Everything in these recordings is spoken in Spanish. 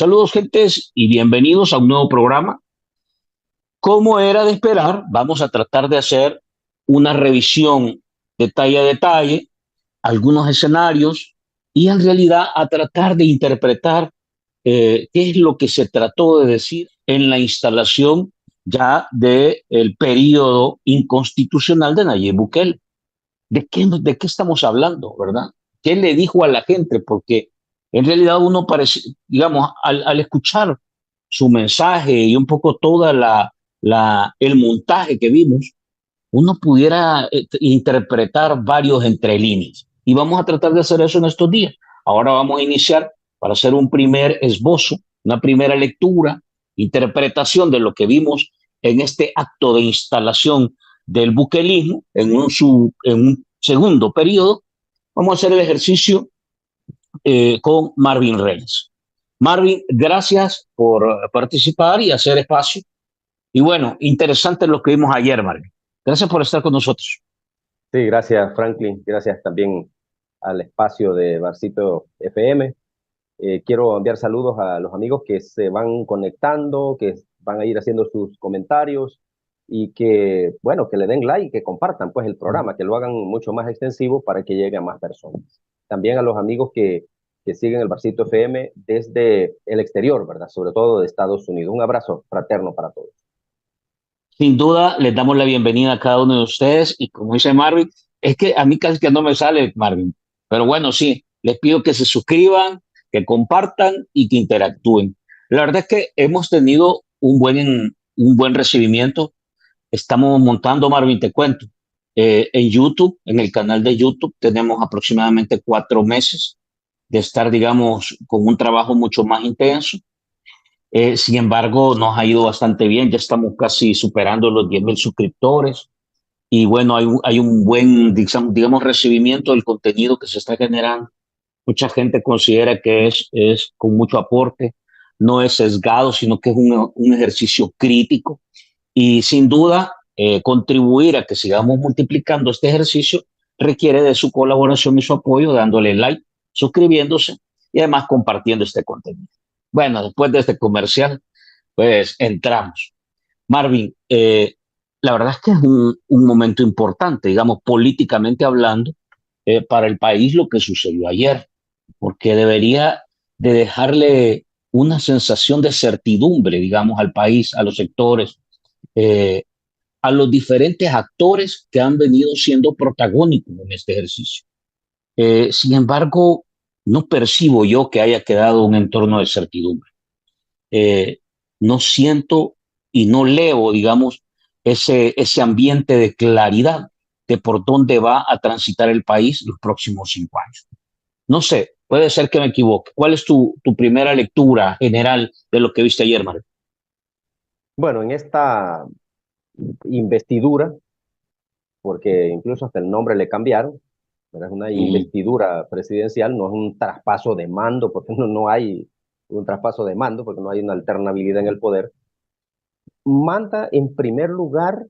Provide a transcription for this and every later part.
Saludos, gentes, y bienvenidos a un nuevo programa. Como era de esperar, vamos a tratar de hacer una revisión detalle a detalle, algunos escenarios, y en realidad a tratar de interpretar qué es lo que se trató de decir en la instalación ya del periodo inconstitucional de Nayib Bukele. ¿De qué estamos hablando, verdad? ¿Qué le dijo a la gente? Porque en realidad uno parece, digamos, al escuchar su mensaje y un poco toda el montaje que vimos, uno pudiera interpretar varios entre líneas. Y vamos a tratar de hacer eso en estos días. Ahora vamos a iniciar para hacer un primer esbozo, una primera lectura, interpretación de lo que vimos en este acto de instalación del buquelismo en un segundo periodo. Vamos a hacer el ejercicio con Marvin Reyes. Marvin, gracias por participar y hacer espacio. Y bueno, interesante lo que vimos ayer, Marvin. Gracias por estar con nosotros. Sí, gracias Franklin, gracias también al espacio de Barcito FM. Quiero enviar saludos a los amigos que se van conectando, que van a ir haciendo sus comentarios y que, bueno, que le den like, que compartan pues el programa, que lo hagan mucho más extensivo para que llegue a más personas. También a los amigos que siguen el Barcito FM desde el exterior, ¿verdad? Sobre todo de Estados Unidos. Un abrazo fraterno para todos. Sin duda, les damos la bienvenida a cada uno de ustedes y como dice Marvin, es que a mí casi que no me sale Marvin, pero bueno, sí, les pido que se suscriban, que compartan y que interactúen. La verdad es que hemos tenido un buen recibimiento. Estamos montando, Marvin, te cuento, en YouTube, en el canal de YouTube, tenemos aproximadamente 4 meses de estar, digamos, con un trabajo mucho más intenso. Sin embargo, nos ha ido bastante bien, ya estamos casi superando los 10.000 suscriptores y bueno, hay un buen, digamos, recibimiento del contenido que se está generando. Mucha gente considera que es con mucho aporte, no es sesgado, sino que es un ejercicio crítico y sin duda contribuir a que sigamos multiplicando este ejercicio requiere de su colaboración y su apoyo, dándole like, suscribiéndose y además compartiendo este contenido. Bueno, después de este comercial, pues entramos. Marvin, la verdad es que es un momento importante, digamos, políticamente hablando, para el país lo que sucedió ayer, porque debería de dejarle una sensación de certidumbre, digamos, al país, a los sectores, eh, a los diferentes actores que han venido siendo protagónicos en este ejercicio. Sin embargo, no percibo yo que haya quedado un entorno de certidumbre. eh, no siento y no leo, digamos, ese ambiente de claridad de por dónde va a transitar el país los próximos 5 años. No sé, puede ser que me equivoque. ¿Cuál es tu primera lectura general de lo que viste ayer, Mario? Bueno, en esta investidura, porque incluso hasta el nombre le cambiaron, ¿verdad? Es una Mm. investidura presidencial, no es un traspaso de mando, porque no hay un traspaso de mando, porque no hay una alternabilidad en el poder. Manda en primer lugar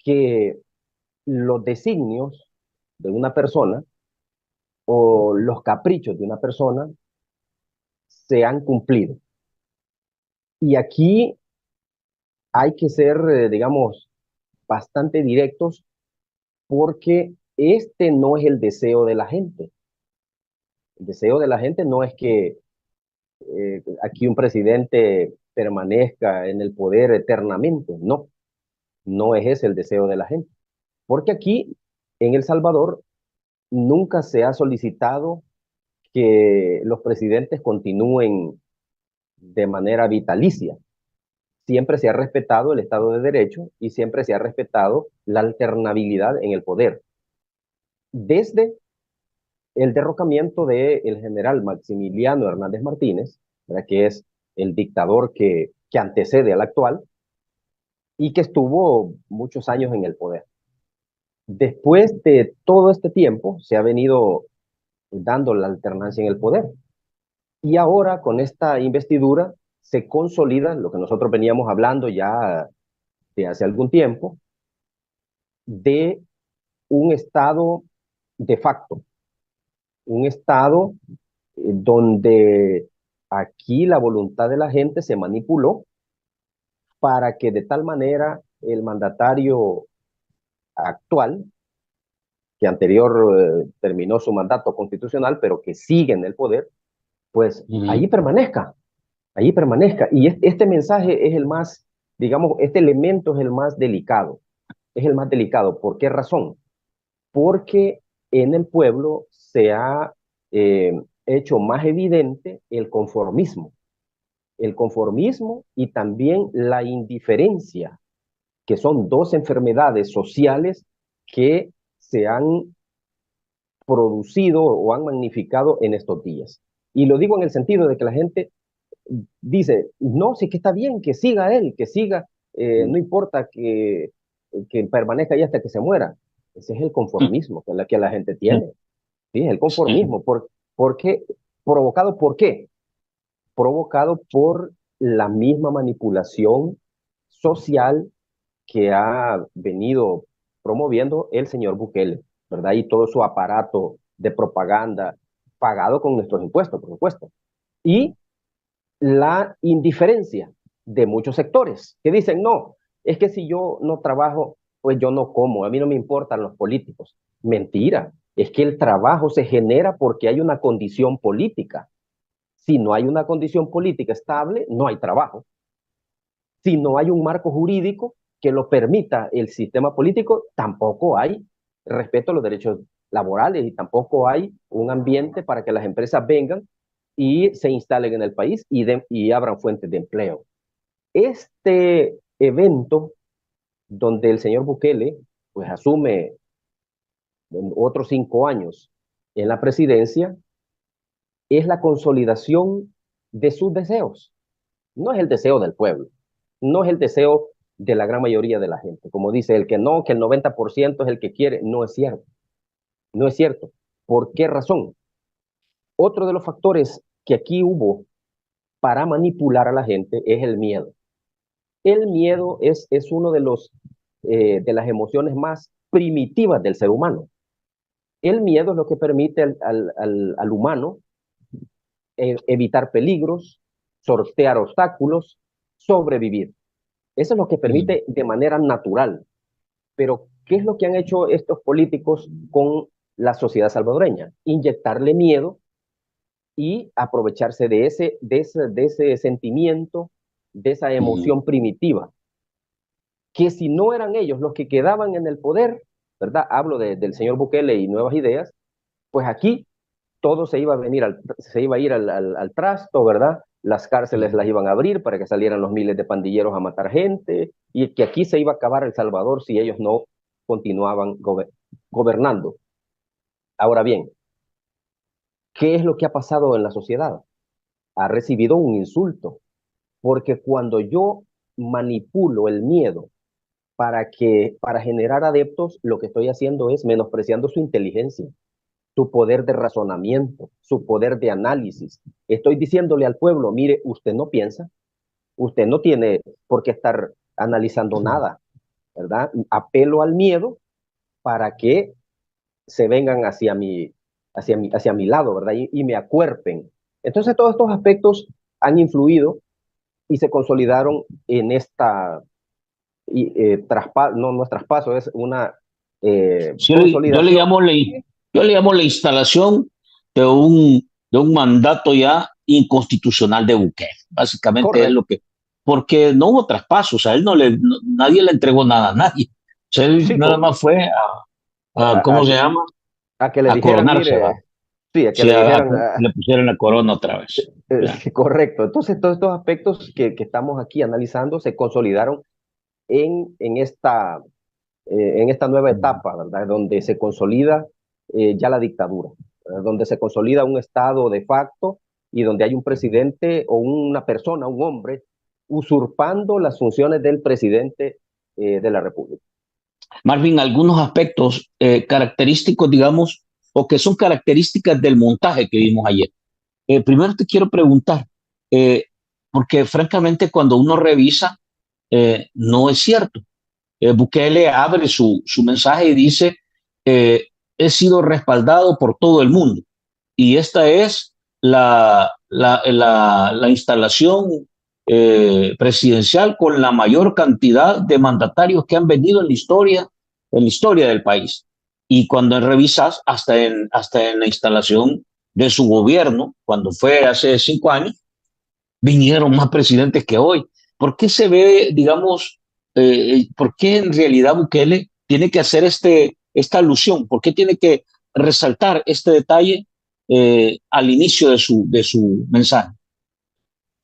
que los designios de una persona o los caprichos de una persona se han cumplido. Y aquí hay que ser, digamos, bastante directos porque este no es el deseo de la gente. El deseo de la gente no es que aquí un presidente permanezca en el poder eternamente. No, no es ese el deseo de la gente. Porque aquí, en El Salvador, nunca se ha solicitado que los presidentes continúen de manera vitalicia. Siempre se ha respetado el Estado de Derecho y siempre se ha respetado la alternabilidad en el poder. Desde el derrocamiento del general Maximiliano Hernández Martínez, ¿verdad? Que es el dictador que antecede al actual y que estuvo muchos años en el poder. Después de todo este tiempo se ha venido dando la alternancia en el poder y ahora con esta investidura se consolida lo que nosotros veníamos hablando ya de hace algún tiempo de un estado de facto, un estado donde Aquí la voluntad de la gente se manipuló para que de tal manera el mandatario actual, que anterior terminó su mandato constitucional, pero que sigue en el poder, pues Ujú. allí permanezca. Y este mensaje es el más, digamos, este elemento es el más delicado. Es el más delicado. ¿Por qué razón? Porque en el pueblo se ha hecho más evidente el conformismo y también la indiferencia, que son dos enfermedades sociales que se han producido o han magnificado en estos días. Y lo digo en el sentido de que la gente dice, no, sí que está bien, que siga él, que siga, no importa que permanezca ahí hasta que se muera. Ese es el conformismo que la gente tiene. Sí, el conformismo. ¿Por qué? ¿Provocado por qué? Provocado por la misma manipulación social que ha venido promoviendo el señor Bukele, ¿verdad? Y todo su aparato de propaganda pagado con nuestros impuestos, por supuesto. Y la indiferencia de muchos sectores que dicen, no, es que si yo no trabajo, pues yo no como, a mí no me importan los políticos. Mentira, es que el trabajo se genera porque hay una condición política. Si no hay una condición política estable, no hay trabajo. Si no hay un marco jurídico que lo permita el sistema político, tampoco hay respeto a los derechos laborales y tampoco hay un ambiente para que las empresas vengan y se instalen en el país y abran fuentes de empleo. Este evento donde el señor Bukele pues asume otros 5 años en la presidencia es la consolidación de sus deseos. No es el deseo del pueblo, no es el deseo de la gran mayoría de la gente. Como dice el que no, que el 90% es el que quiere, no es cierto. No es cierto. ¿Por qué razón? Otro de los factores que aquí hubo para manipular a la gente es el miedo. El miedo es uno de las emociones más primitivas del ser humano. El miedo es lo que permite al humano evitar peligros, sortear obstáculos, sobrevivir. Eso es lo que Ujú. permite de manera natural. Pero, ¿qué es lo que han hecho estos políticos con la sociedad salvadoreña? Inyectarle miedo y aprovecharse de ese sentimiento, de esa Ujú. emoción primitiva, que si no eran ellos los que quedaban en el poder, ¿verdad? Hablo del señor Bukele y Nuevas Ideas, pues aquí todo se iba a ir al trasto, ¿verdad? Las cárceles las iban a abrir para que salieran los miles de pandilleros a matar gente y que aquí se iba a acabar El Salvador si ellos no continuaban gobernando. Ahora bien, ¿qué es lo que ha pasado en la sociedad? Ha recibido un insulto, porque cuando yo manipulo el miedo para generar adeptos, lo que estoy haciendo es menospreciando su inteligencia, su poder de razonamiento, su poder de análisis. Estoy diciéndole al pueblo, mire, usted no piensa, usted no tiene por qué estar analizando nada, ¿verdad? Apelo al miedo para que se vengan hacia mi lado, ¿verdad? Y me acuerpen. Entonces, todos estos aspectos han influido y se consolidaron en esta, no es traspaso, es una Sí, consolidación. yo le llamo la instalación de un mandato ya inconstitucional de Bukele. Básicamente es lo Correcto. que, porque no hubo traspasos, a él nadie le entregó nada a nadie. O sea, él Sí, nada más fue a, ¿cómo a se que, llama? a que le A dijeran, coronarse, ¿va? mire, sí, a que Sí, le dijeran, que le pusieron la corona otra vez. Ya. sí, correcto. Entonces, todos estos aspectos que estamos aquí analizando se consolidaron en, en, esta, en esta nueva etapa, ¿verdad? Donde se consolida ya la dictadura, ¿verdad? Donde se consolida un Estado de facto y donde hay un presidente o una persona, un hombre, usurpando las funciones del presidente de la República. Marvin, algunos aspectos característicos, digamos, o que son características del montaje que vimos ayer. Primero te quiero preguntar, eh, porque francamente cuando uno revisa, no es cierto. Bukele abre su mensaje y dice, he sido respaldado por todo el mundo. Y esta es la, la instalación presidencial con la mayor cantidad de mandatarios que han venido en la historia del país. Y cuando revisas, hasta en la instalación de su gobierno, cuando fue hace 5 años, vinieron más presidentes que hoy. ¿Por qué se ve, digamos, por qué en realidad Bukele tiene que hacer esta alusión? ¿Por qué tiene que resaltar este detalle al inicio de su mensaje?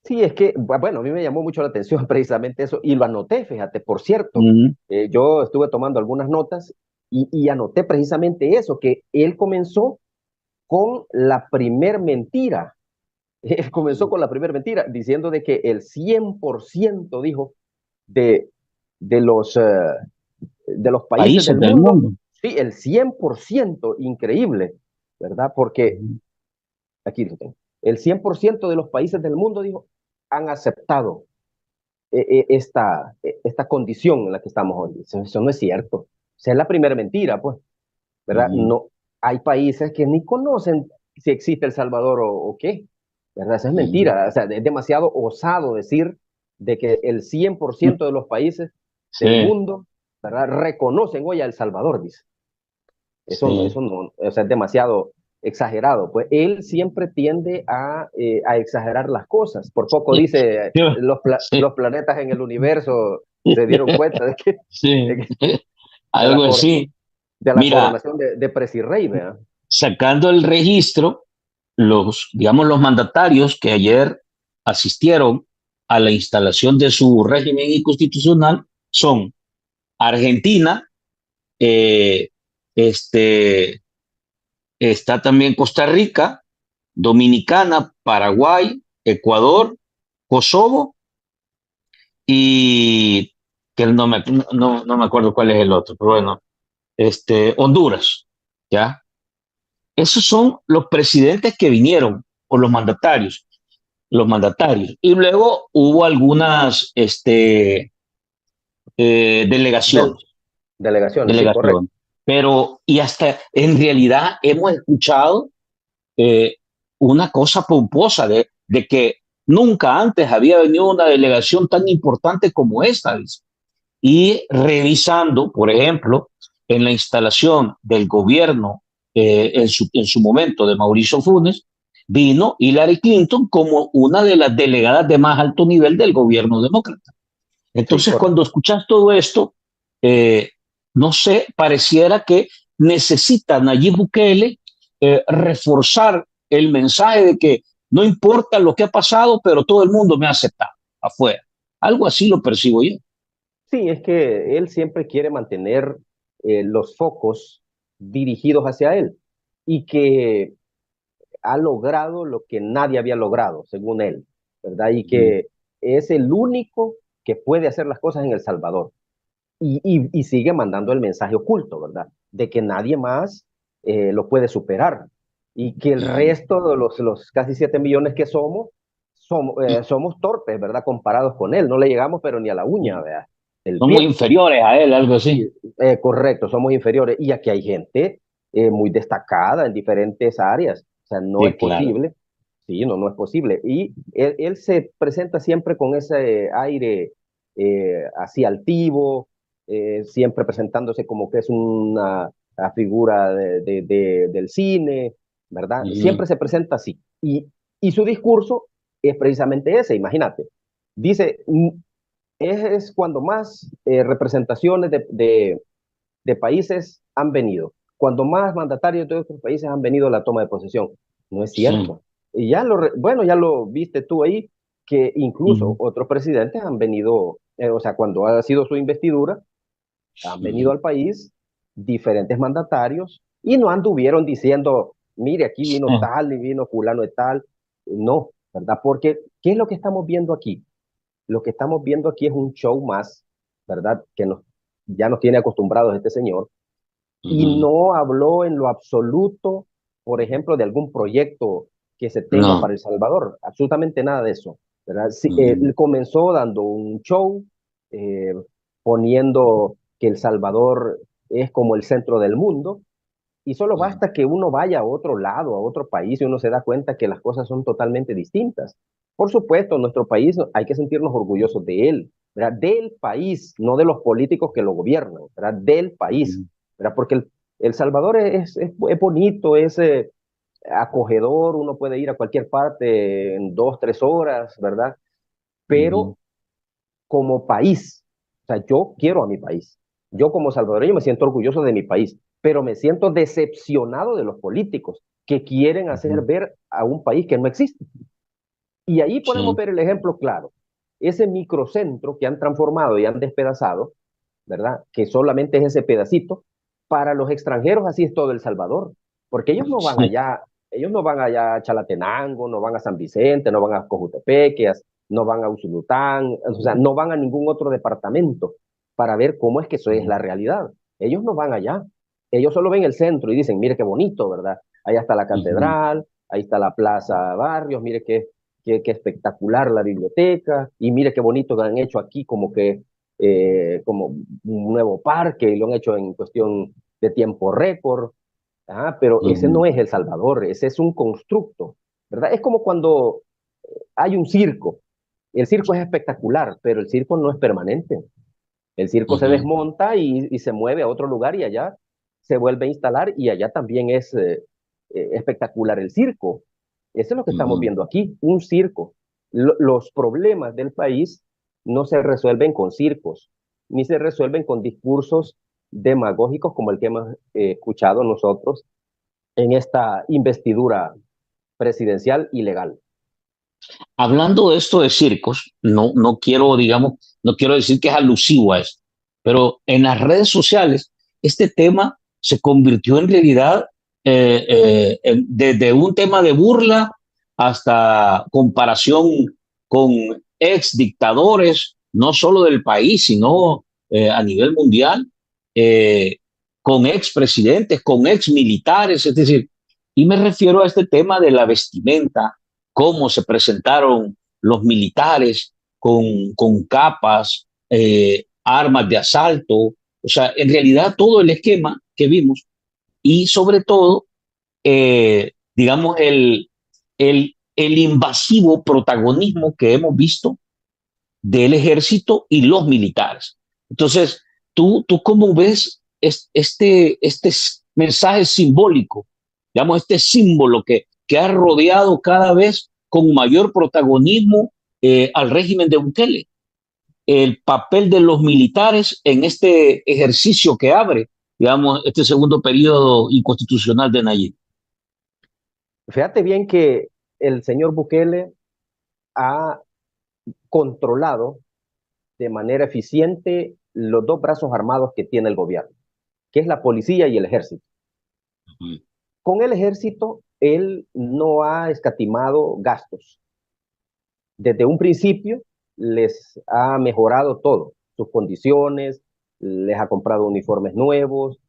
Sí, es que, bueno, a mí me llamó mucho la atención precisamente eso y lo anoté, fíjate, por cierto, Mm, yo estuve tomando algunas notas y anoté precisamente eso, que él comenzó con la primer mentira. Él comenzó con la primera mentira, diciendo de que el 100%, dijo, de, de los, uh, de los países países del del mundo, mundo. sí, el 100%, increíble, ¿verdad? Porque, Mm, aquí lo tengo, el 100% de los países del mundo, dijo, han aceptado esta condición en la que estamos hoy. Eso no es cierto. Esa es la primera mentira, pues, ¿verdad? mm, No, hay países que ni conocen si existe El Salvador o qué, ¿verdad? Esa es mm. mentira. O sea, es demasiado osado decir de que el 100% de los países del Sí, mundo, ¿verdad? Reconocen hoy a El Salvador, dice. sí. Eso no, o sea, es demasiado exagerado. Pues él siempre tiende a exagerar las cosas. Por poco dice, Sí, los planetas en el universo se dieron cuenta sí, de, que- de la, algo así. de la Mira, coronación de Presirrey, ¿verdad? sacando el registro, digamos, los mandatarios que ayer asistieron a la instalación de su régimen inconstitucional son Argentina, eh, este, está también Costa Rica, Dominicana, Paraguay, Ecuador, Kosovo y que no me acuerdo cuál es el otro, pero bueno, Honduras, ¿ya? Esos son los presidentes que vinieron, o los mandatarios. Y luego hubo algunas Del, delegaciones, delegaciones, sí, correcto. delegaciones. Pero, y hasta en realidad hemos escuchado eh, una cosa pomposa de que nunca antes había venido una delegación tan importante como esta. Dice. Y revisando, por ejemplo, en la instalación del gobierno en su momento de Mauricio Funes, vino Hillary Clinton como una de las delegadas de más alto nivel del gobierno demócrata. Sí, Entonces, correcto. cuando escuchas todo esto, eh, no sé, pareciera que necesita Nayib Bukele reforzar el mensaje de que no importa lo que ha pasado, pero todo el mundo me ha aceptado afuera. Algo así lo percibo yo. Sí, es que él siempre quiere mantener los focos dirigidos hacia él y que ha logrado lo que nadie había logrado, según él, ¿verdad? Y Mm, que es el único que puede hacer las cosas en El Salvador. Y sigue mandando el mensaje oculto, ¿verdad? De que nadie más lo puede superar y que el mm, resto de los casi 7 millones que somos torpes, ¿verdad? Comparados con él. No le llegamos, pero ni a la uña, mm. ¿verdad? El Somos pie. inferiores a él, algo así. Sí, correcto, somos inferiores. Y aquí hay gente muy destacada en diferentes áreas. O sea, no es Sí, claro. posible. Sí, no, no es posible. Y él se presenta siempre con ese aire así altivo, siempre presentándose como que es una figura del cine, ¿verdad? Ujú, Siempre se presenta así. Y su discurso es precisamente ese, imagínate. Dice, es cuando más representaciones de países han venido, cuando más mandatarios de otros países han venido a la toma de posesión. No es sí, cierto. Y bueno, ya lo viste tú ahí, que incluso ujú, otros presidentes han venido, o sea, cuando ha sido su investidura, han venido ujú, al país diferentes mandatarios y no anduvieron diciendo, mire, aquí vino tal y vino fulano de tal. No, ¿verdad? Porque, ¿qué es lo que estamos viendo aquí? Lo que estamos viendo aquí es un show más, ¿verdad? Ya nos tiene acostumbrados este señor y ujú. no habló en lo absoluto, por ejemplo, de algún proyecto que se tenga No. para El Salvador, absolutamente nada de eso, ¿verdad? Sí, Ujú, él comenzó dando un show, eh, poniendo que El Salvador es como el centro del mundo, Y solo basta que uno vaya a otro lado, a otro país, y uno se da cuenta que las cosas son totalmente distintas. Por supuesto, nuestro país hay que sentirnos orgullosos de él, ¿verdad? Del país, no de los políticos que lo gobiernan, ¿verdad? Del país, ¿verdad? Porque el Salvador es bonito, es acogedor, uno puede ir a cualquier parte en 2, 3 horas, ¿verdad? Ujú, Pero como país, o sea, yo quiero a mi país. Yo como salvadoreño me siento orgulloso de mi país, pero me siento decepcionado de los políticos que quieren hacer ujú, ver a un país que no existe. Y ahí podemos sí, ver el ejemplo claro. Ese microcentro que han transformado y han despedazado, ¿verdad? Que solamente es ese pedacito. Para los extranjeros así es todo El Salvador, porque sí, ellos no van allá a Chalatenango, no van a San Vicente, no van a Cojutepeque, no van a Usulután, o sea, no van a ningún otro departamento para ver cómo es que eso es la realidad. Ellos no van allá. Ellos solo ven el centro y dicen, mire qué bonito, ¿verdad? Allá está la ujú, catedral, ahí está la Plaza Barrios, mire qué espectacular la biblioteca, y mire qué bonito que han hecho aquí como un nuevo parque, y lo han hecho en cuestión de tiempo récord. Pero ese ujú, no es El Salvador, ese es un constructo, ¿verdad? Es como cuando hay un circo. El circo es espectacular, pero el circo no es permanente. El circo se ujú, desmonta y se mueve a otro lugar y allá se vuelve a instalar y allá también es espectacular el circo. Eso es lo que estamos ujú. viendo aquí, un circo. Los problemas del país no se resuelven con circos, ni se resuelven con discursos demagógicos como el que hemos escuchado nosotros en esta investidura presidencial ilegal. Hablando de esto de circos, no quiero, digamos, no quiero decir que es alusivo a esto, pero en las redes sociales este tema se convirtió en realidad desde un tema de burla hasta comparación con ex dictadores, no solo del país, sino a nivel mundial, eh, con ex presidentes, con ex militares, es decir, y me refiero a este tema de la vestimenta, cómo se presentaron los militares con capas, armas de asalto, o sea, en realidad todo el esquema que vimos y sobre todo, digamos, el invasivo protagonismo que hemos visto del ejército y los militares. Entonces, ¿tú cómo ves este mensaje simbólico, digamos, este símbolo que ha rodeado cada vez con mayor protagonismo al régimen de Bukele? El papel de los militares en este ejercicio que abre, digamos, este segundo periodo inconstitucional de Nayib. Fíjate bien que el señor Bukele ha controlado de manera eficiente los dos brazos armados que tiene el gobierno, que es la policía y el ejército. Con el ejército, él no ha escatimado gastos. Desde un principio les ha mejorado todo, sus condiciones, les ha comprado uniformes nuevos,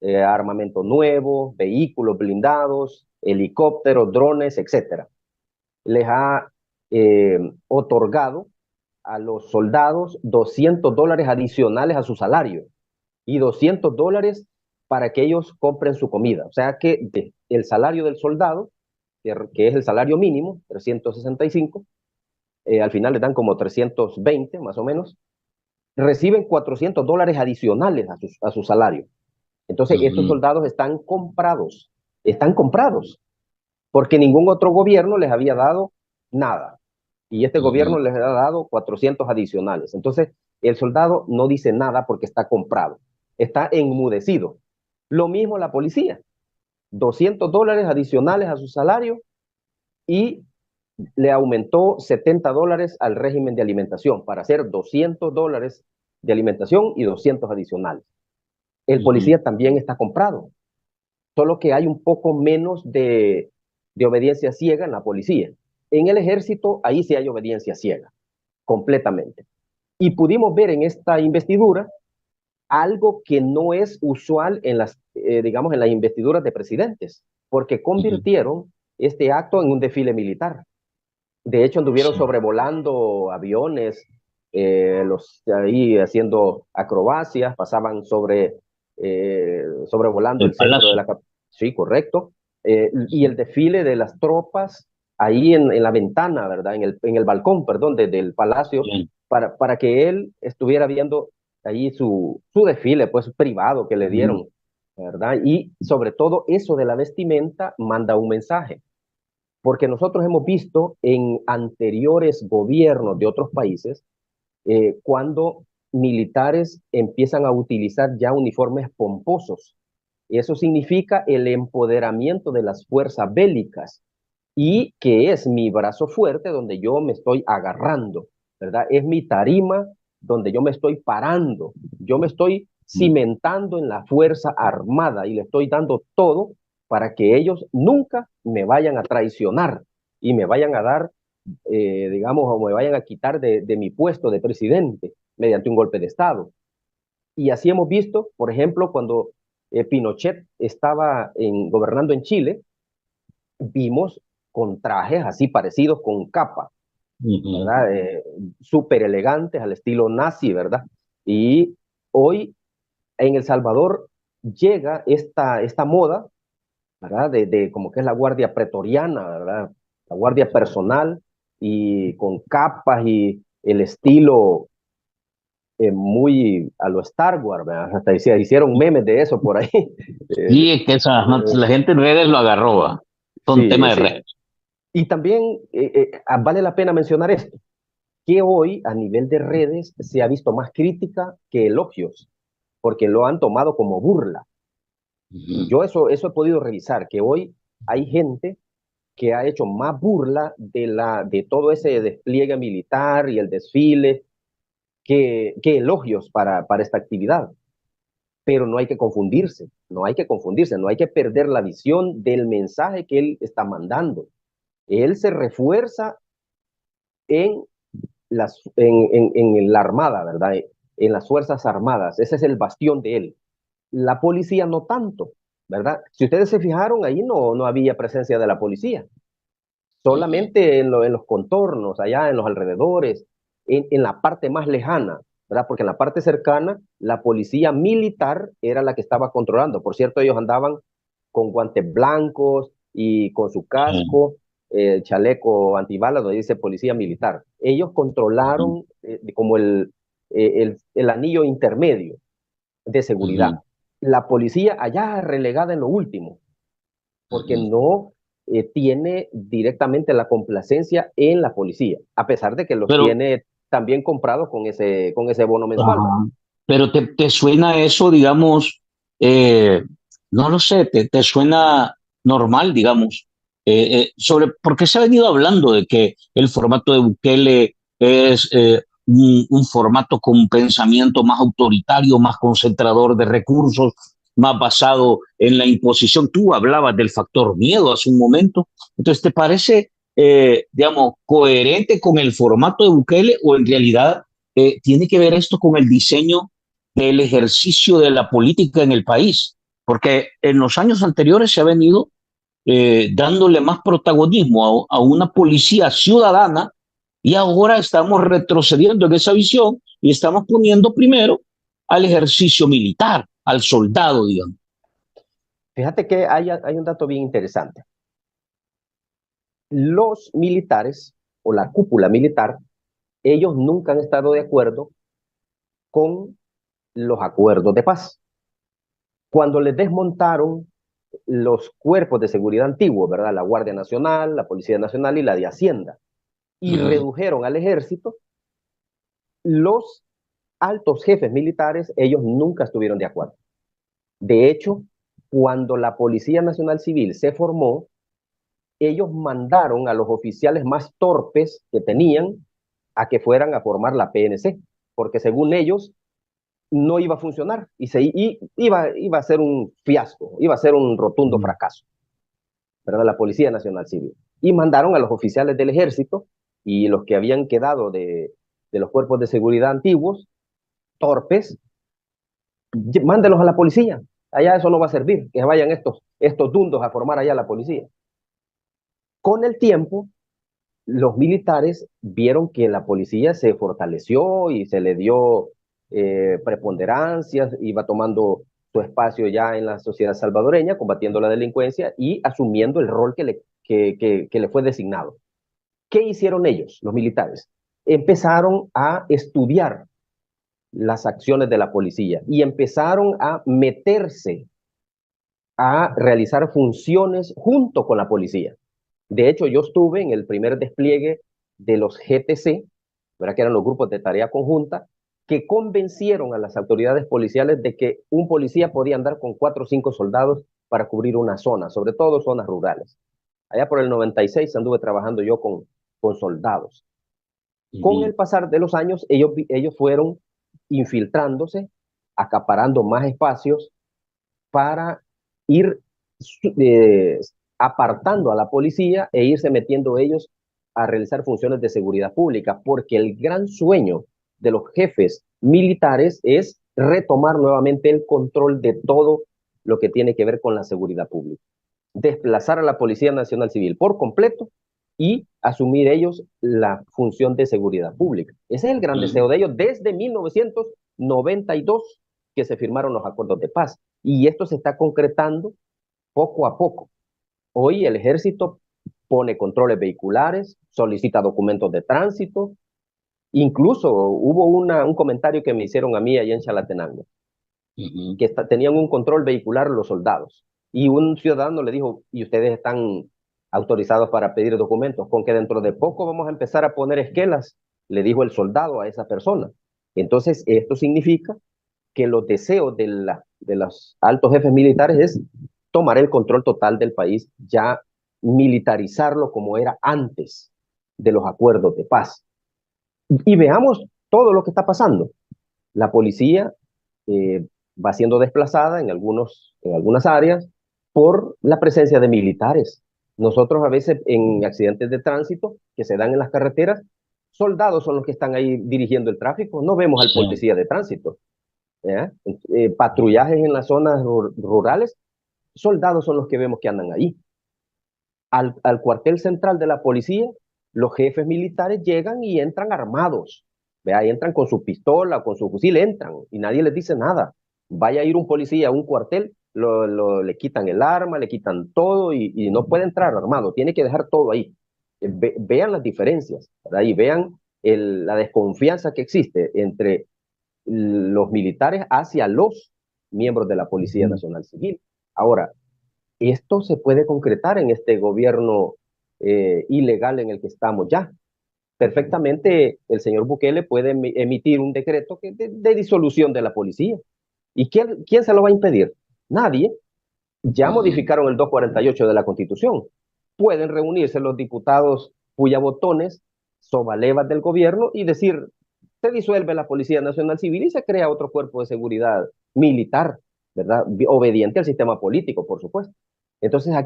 armamento nuevo, vehículos blindados, helicópteros, drones, etcétera. Les ha otorgado a los soldados $200 adicionales a su salario y $200 para que ellos compren su comida. O sea que el salario del soldado, que es el salario mínimo, 365, al final les dan como 320 más o menos, reciben $400 adicionales a su salario. Entonces, estos Ujú, soldados están comprados, porque ningún otro gobierno les había dado nada. Y este ujú, gobierno les ha dado 400 adicionales. Entonces, el soldado no dice nada porque está comprado, está enmudecido. Lo mismo la policía, $200 adicionales a su salario y le aumentó $70 al régimen de alimentación para hacer $200 de alimentación y 200 adicionales. El ujú. policía también está comprado, solo que hay un poco menos de obediencia ciega en la policía. En el ejército, ahí sí hay obediencia ciega, completamente. Y pudimos ver en esta investidura algo que no es usual en digamos, en las investiduras de presidentes, porque Ujú, convirtieron este acto en un desfile militar. De hecho, anduvieron sí. sobrevolando aviones, los ahí haciendo acrobacias, pasaban sobrevolando El el centro de palacio. la capital. Sí, correcto. Y el desfile de las tropas ahí en la ventana, ¿verdad? En el balcón, perdón, del palacio, Bien. para que él estuviera viendo ahí su desfile, pues privado que le Ujú. dieron, ¿verdad? Y sobre todo eso de la vestimenta manda un mensaje, porque nosotros hemos visto en anteriores gobiernos de otros países, cuando militares empiezan a utilizar ya uniformes pomposos. Eso significa el empoderamiento de las fuerzas bélicas y que es mi brazo fuerte donde yo me estoy agarrando, ¿verdad? Es mi tarima donde yo me estoy parando, yo me estoy cimentando en la fuerza armada y le estoy dando todo para que ellos nunca me vayan a traicionar y me vayan a dar, digamos, o me vayan a quitar de mi puesto de presidente mediante un golpe de Estado. Y así hemos visto, por ejemplo, cuando Pinochet estaba gobernando en Chile, vimos con trajes así parecidos con capa, Ujú. ¿verdad? Súper elegantes al estilo nazi, ¿verdad? Y hoy en El Salvador llega esta moda, ¿verdad? De como que es la guardia pretoriana, ¿verdad? La guardia personal y con capas y el estilo muy a lo Star Wars, ¿verdad? Hasta hicieron memes de eso por ahí. Y es que la gente en redes lo agarró, ¿va? Son Sí, temas de sí. redes. Y también vale la pena mencionar esto, que hoy a nivel de redes se ha visto más crítica que elogios, porque lo han tomado como burla. Ujú. Yo eso he podido revisar, que hoy hay gente que ha hecho más burla de todo ese despliegue militar y el desfile que elogios para esta actividad. Pero no hay que confundirse, no hay que confundirse, no hay que perder la visión del mensaje que él está mandando. Él se refuerza en en la Armada, ¿verdad? En las Fuerzas Armadas. Ese es el bastión de él. La policía no tanto, ¿verdad? Si ustedes se fijaron, ahí no había presencia de la policía. Ujú. Solamente en los contornos, allá en los alrededores, en la parte más lejana, ¿verdad? Porque en la parte cercana, la policía militar era la que estaba controlando. Por cierto, ellos andaban con guantes blancos y con su Sí. casco, chaleco antibalas, donde dice policía militar. Ellos Ujú. controlaron como el anillo intermedio de seguridad. Ujú. La policía allá relegada en lo último, porque Ujú. no tiene directamente la complacencia en la policía, a pesar de que los Pero, tiene también comprados con ese bono mensual. ajá. Pero te suena eso, digamos, eh, no lo sé, te suena normal, digamos, porque se ha venido hablando de que el formato de Bukele es un formato con un pensamiento más autoritario, más concentrador de recursos, más basado en la imposición. Tú hablabas del factor miedo hace un momento. Entonces, ¿te parece, digamos, coherente con el formato de Bukele o en realidad tiene que ver esto con el diseño del ejercicio de la política en el país? Porque en los años anteriores se ha venido dándole más protagonismo a una policía ciudadana y ahora estamos retrocediendo en esa visión y estamos poniendo primero al ejercicio militar, al soldado, digamos. Fíjate que hay un dato bien interesante. Los militares o la cúpula militar, ellos nunca han estado de acuerdo con los acuerdos de paz. Cuando les desmontaron los cuerpos de seguridad antiguos, ¿verdad? La Guardia Nacional, la Policía Nacional y la de Hacienda, y Uh-huh. redujeron al ejército, los altos jefes militares, ellos nunca estuvieron de acuerdo. De hecho, cuando la Policía Nacional Civil se formó, ellos mandaron a los oficiales más torpes que tenían a que fueran a formar la PNC, porque según ellos no iba a funcionar iba a ser un fiasco, iba a ser un rotundo Uh-huh. fracaso, ¿verdad? La Policía Nacional Civil. Y mandaron a los oficiales del ejército y los que habían quedado de los cuerpos de seguridad antiguos, torpes, mándelos a la policía. Allá eso no va a servir, que vayan estos dundos a formar allá la policía. Con el tiempo, los militares vieron que la policía se fortaleció y se le dio preponderancias, iba tomando su espacio ya en la sociedad salvadoreña, combatiendo la delincuencia y asumiendo el rol que le fue designado. ¿Qué hicieron ellos, los militares? Empezaron a estudiar las acciones de la policía y empezaron a meterse a realizar funciones junto con la policía. De hecho, yo estuve en el primer despliegue de los GTC, ¿verdad? Que eran los grupos de tarea conjunta, que convencieron a las autoridades policiales de que un policía podía andar con 4 o 5 soldados para cubrir una zona, sobre todo zonas rurales. Allá por el 96 anduve trabajando yo con soldados. Con el pasar de los años, ellos fueron infiltrándose, acaparando más espacios para ir eh, apartando a la policía e irse metiendo ellos a realizar funciones de seguridad pública, porque el gran sueño de los jefes militares es retomar nuevamente el control de todo lo que tiene que ver con la seguridad pública, desplazar a la Policía Nacional Civil por completo y asumir ellos la función de seguridad pública. Ese es el gran deseo de ellos desde 1992 que se firmaron los acuerdos de paz. Y esto se está concretando poco a poco. Hoy el ejército pone controles vehiculares, solicita documentos de tránsito. Incluso hubo un comentario que me hicieron a mí allá en Chalatenango, que tenían un control vehicular los soldados. Y un ciudadano le dijo, ¿y ustedes están autorizados para pedir documentos? Con que dentro de poco vamos a empezar a poner esquelas, le dijo el soldado a esa persona. Entonces, esto significa que los deseos de los altos jefes militares es tomar el control total del país, ya militarizarlo como era antes de los acuerdos de paz. Y veamos todo lo que está pasando. La policía va siendo desplazada en algunas áreas por la presencia de militares. Nosotros a veces en accidentes de tránsito que se dan en las carreteras, soldados son los que están ahí dirigiendo el tráfico, no vemos al Sí. policía de tránsito. Patrullajes en las zonas rurales, soldados son los que vemos que andan ahí. Al cuartel central de la policía, los jefes militares llegan y entran armados. ¿Vea? Entran con su pistola, con su fusil, entran y nadie les dice nada. Vaya a ir un policía a un cuartel, le quitan el arma, le quitan todo y no puede entrar armado, tiene que dejar todo ahí. Vean las diferencias, ¿verdad? Y vean la desconfianza que existe entre los militares hacia los miembros de la Policía Nacional Civil. Ahora, esto se puede concretar en este gobierno ilegal en el que estamos ya. Perfectamente el señor Bukele puede emitir un decreto de disolución de la policía. ¿Y quién se lo va a impedir? Nadie. Ya modificaron el 248 de la Constitución. Pueden reunirse los diputados puyabotones, sobalevas del gobierno y decir, se disuelve la Policía Nacional Civil y se crea otro cuerpo de seguridad militar, ¿verdad? Obediente al sistema político, por supuesto. Entonces Hay,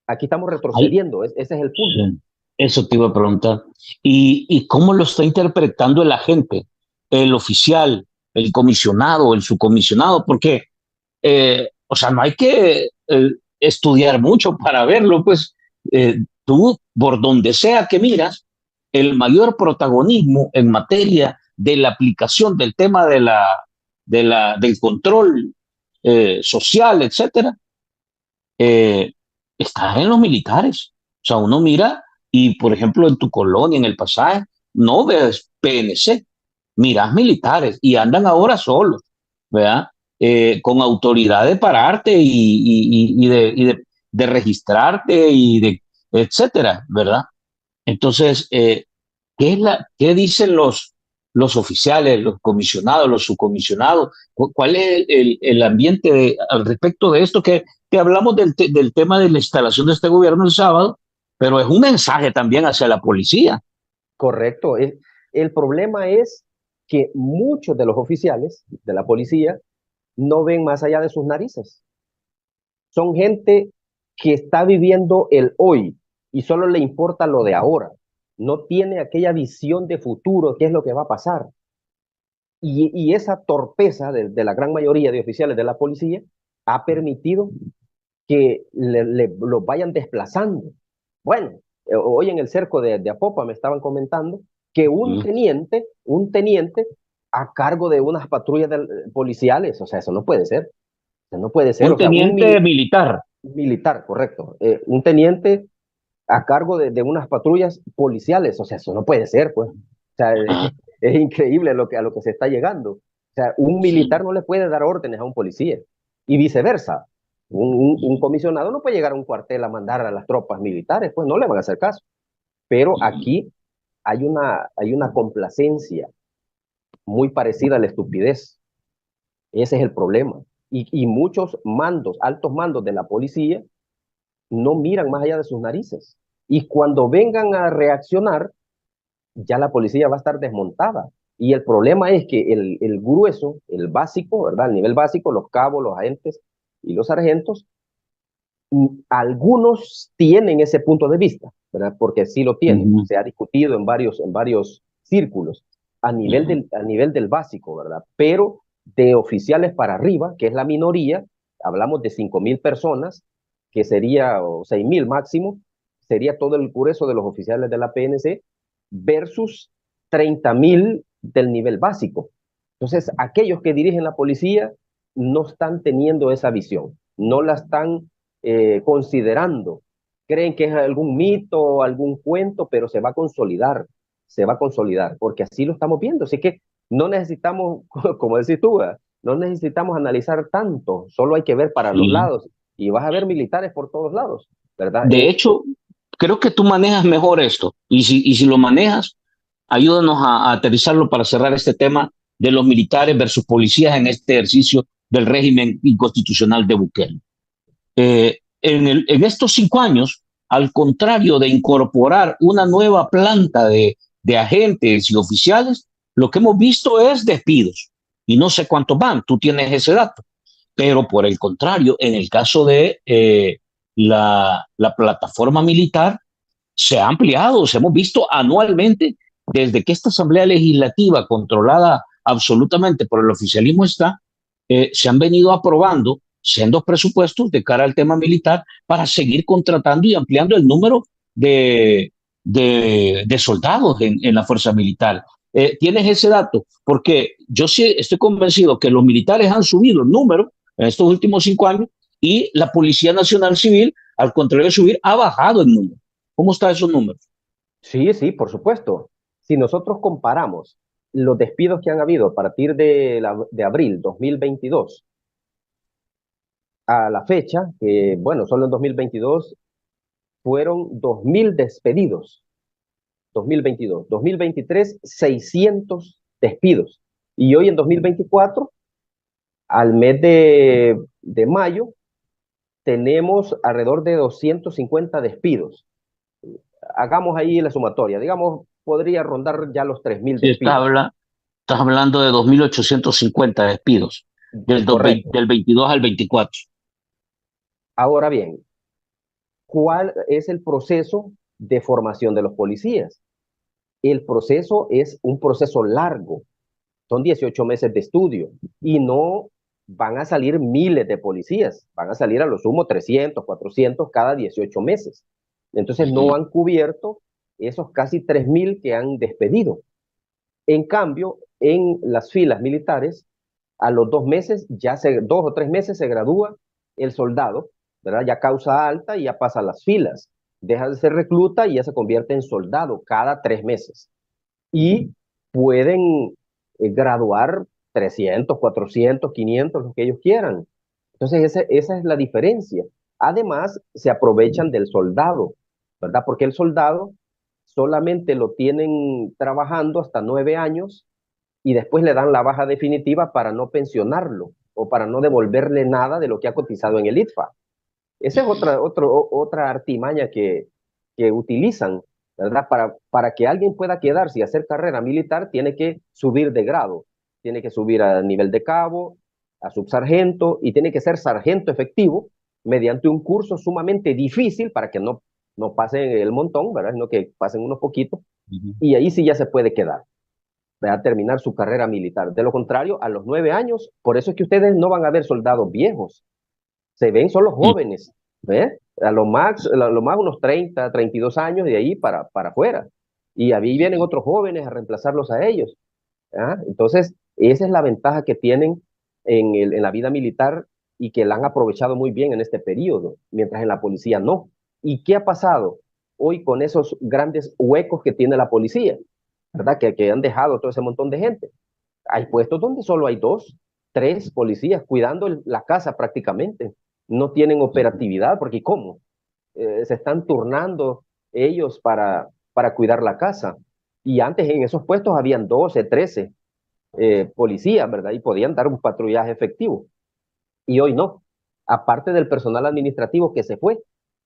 aquí estamos hay, retrocediendo, ese es el punto. sí, eso te iba a preguntar. ¿Y cómo lo está interpretando el agente, el oficial, el comisionado, el subcomisionado? Porque, o sea, no hay que estudiar mucho para verlo, pues tú, por donde sea que miras, el mayor protagonismo en materia de la aplicación del tema del control social, etcétera, eh, está en los militares. O sea, uno mira y, por ejemplo, en tu colonia, en el pasaje, no ves PNC, miras militares y andan ahora solos, ¿verdad? Con autoridad de pararte de registrarte y de etcétera, ¿verdad? Entonces, ¿qué dicen los oficiales, los comisionados, los subcomisionados? ¿Cuál es el ambiente al respecto de esto? Que hablamos del tema de la instalación de este gobierno el sábado, pero es un mensaje también hacia la policía. Correcto. El problema es que muchos de los oficiales de la policía no ven más allá de sus narices. Son gente que está viviendo el hoy y solo le importa lo de ahora. No tiene aquella visión de futuro, qué es lo que va a pasar. Y esa torpeza de la gran mayoría de oficiales de la policía ha permitido que lo vayan desplazando. Bueno, hoy en el cerco de Apopa me estaban comentando que un teniente a cargo de unas patrullas policiales. O sea, eso no puede ser. Eso no puede ser. Un O sea, teniente militar. militar, correcto. Un teniente a cargo de unas patrullas policiales. O sea, eso no puede ser, pues. O sea, Ah, es increíble a lo que se está llegando. O sea, un sí, militar no le puede dar órdenes a un policía y viceversa. Un comisionado no puede llegar a un cuartel a mandar a las tropas militares, pues no le van a hacer caso. Pero aquí hay una complacencia muy parecida a la estupidez. Ese es el problema. Y muchos mandos, altos mandos de la policía, no miran más allá de sus narices. Y cuando vengan a reaccionar, ya la policía va a estar desmontada. Y el problema es que el grueso, el básico, ¿verdad? El nivel básico, los cabos, los agentes y los sargentos, algunos tienen ese punto de vista, ¿verdad? Porque sí lo tienen. ujú, Se ha discutido en varios círculos ujú. a nivel del básico, ¿verdad? Pero de oficiales para arriba, que es la minoría, hablamos de 5.000 personas, que sería, o 6.000 máximo, sería todo el grueso de los oficiales de la PNC, versus 30.000 del nivel básico. Entonces, aquellos que dirigen la policía no están teniendo esa visión, no la están considerando. Creen que es algún mito, algún cuento, pero se va a consolidar, porque así lo estamos viendo. Así que no necesitamos, como decís tú, no necesitamos analizar tanto, solo hay que ver para los Sí. lados y vas a ver militares por todos lados, ¿verdad? De hecho, creo que tú manejas mejor esto. Y si lo manejas, ayúdanos a aterrizarlo para cerrar este tema de los militares versus policías en este ejercicio del régimen inconstitucional de Bukele. En estos 5 años, al contrario de incorporar una nueva planta de agentes y oficiales, lo que hemos visto es despidos. Y no sé cuántos van, tú tienes ese dato. Pero por el contrario, en el caso de la plataforma militar, se ha ampliado, se hemos visto anualmente desde que esta Asamblea Legislativa, controlada absolutamente por el oficialismo, está, se han venido aprobando sendos presupuestos de cara al tema militar para seguir contratando y ampliando el número de soldados en la fuerza militar. ¿Tienes ese dato? Porque yo sí estoy convencido que los militares han subido el número en estos últimos 5 años y la Policía Nacional Civil, al contrario de subir, ha bajado el número. ¿Cómo están esos números? sí, sí, por supuesto. Si nosotros comparamos los despidos que han habido a partir de abril 2022 a la fecha, que bueno, solo en 2022 fueron 2.000 despedidos, 2022, 2023, 600 despidos. Y hoy en 2024, al mes de mayo, tenemos alrededor de 250 despidos. Hagamos ahí la sumatoria, digamos, podría rondar ya los 3.000 Sí, despidos. estás hablando de 2.850 despidos Correcto. del 22 al 24. Ahora bien, ¿cuál es el proceso de formación de los policías? El proceso es un proceso largo, son 18 meses de estudio y no van a salir miles de policías, van a salir a lo sumo 300, 400 cada 18 meses. Entonces no han cubierto esos casi 3.000 que han despedido. En cambio, en las filas militares, a los 2 meses, 2 o 3 meses se gradúa el soldado, ¿verdad? Ya causa alta y ya pasa a las filas. Deja de ser recluta y ya se convierte en soldado cada 3 meses. Y pueden graduar 300, 400, 500, lo que ellos quieran. Entonces, esa es la diferencia. Además, se aprovechan del soldado, ¿verdad? Porque el soldado solamente lo tienen trabajando hasta 9 años y después le dan la baja definitiva para no pensionarlo o para no devolverle nada de lo que ha cotizado en el ITFA. Esa es otra artimaña que utilizan, ¿verdad? Para que alguien pueda quedarse y hacer carrera militar, tiene que subir de grado, tiene que subir a nivel de cabo, a subsargento y tiene que ser sargento efectivo mediante un curso sumamente difícil para que no pasen el montón, ¿verdad? Sino que pasen unos poquitos y ahí sí ya se puede quedar, a terminar su carrera militar. De lo contrario, a los 9 años, por eso es que ustedes no van a ver soldados viejos, se ven son los jóvenes, ¿ves? A lo más unos 30, 32 años de ahí para afuera. Y ahí vienen otros jóvenes a reemplazarlos a ellos. ¿Ah? Entonces, Esa es la ventaja que tienen en la vida militar y que la han aprovechado muy bien en este periodo, mientras en la policía no. ¿Y qué ha pasado hoy con esos grandes huecos que tiene la policía? ¿Verdad? Que han dejado todo ese montón de gente. Hay puestos donde solo hay 2, 3 policías cuidando la casa prácticamente. No tienen operatividad, porque ¿cómo? Se están turnando ellos para cuidar la casa. Y antes en esos puestos habían 12, 13 policías, ¿verdad? Y podían dar un patrullaje efectivo. Y hoy no. Aparte del personal administrativo que se fue,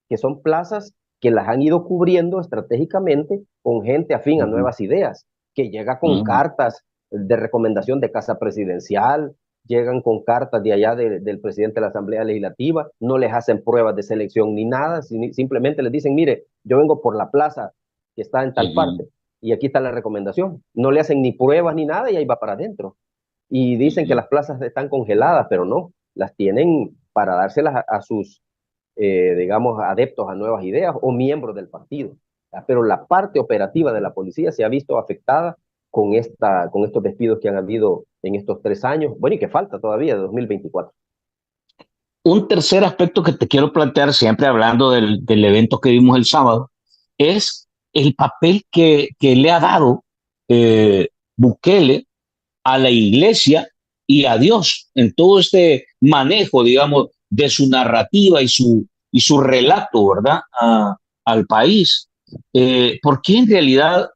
que son plazas que las han ido cubriendo estratégicamente con gente afín a nuevas ideas, que llega con cartas de recomendación de Casa Presidencial, llegan con cartas de allá del presidente de la Asamblea Legislativa, no les hacen pruebas de selección ni nada, simplemente les dicen, mire, yo vengo por la plaza que está en tal parte y aquí está la recomendación. No le hacen ni pruebas ni nada y ahí va para adentro. Y dicen que las plazas están congeladas, pero no, las tienen para dárselas a sus digamos, adeptos a nuevas ideas o miembros del partido. Pero la parte operativa de la policía se ha visto afectada con estos despidos que han habido en estos 3 años, bueno, y que falta todavía de 2024. Un tercer aspecto que te quiero plantear, siempre hablando del evento que vimos el sábado, es el papel que le ha dado Bukele a la iglesia y a Dios en todo este manejo, digamos, de su narrativa y su relato, ¿verdad? Al país. ¿Por qué en realidad,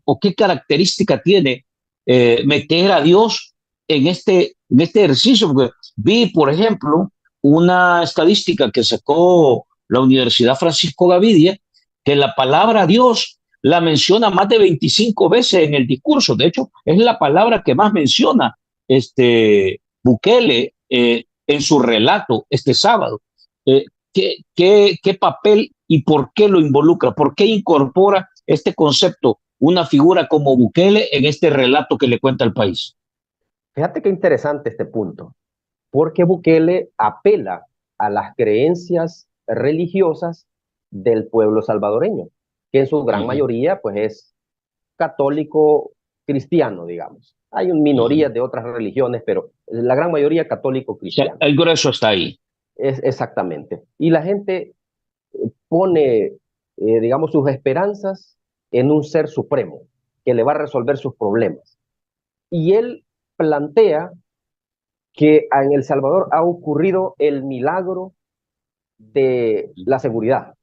o qué característica tiene meter a Dios en este ejercicio? Porque vi, por ejemplo, una estadística que sacó la Universidad Francisco Gavidia, que la palabra Dios la menciona más de 25 veces en el discurso. De hecho, es la palabra que más menciona Bukele en su relato este sábado. Eh, ¿Qué papel y por qué lo involucra? ¿Por qué incorpora este concepto, una figura como Bukele, en este relato que le cuenta al país? Fíjate qué interesante este punto, porque Bukele apela a las creencias religiosas del pueblo salvadoreño, que en su gran mayoría pues es católico cristiano, digamos. Hay un minoría de otras religiones, pero la gran mayoría católico O sea, cristiano. el grueso está ahí. Es exactamente. Y la gente pone, digamos, sus esperanzas en un ser supremo que le va a resolver sus problemas. Y él plantea que en El Salvador ha ocurrido el milagro de la seguridad,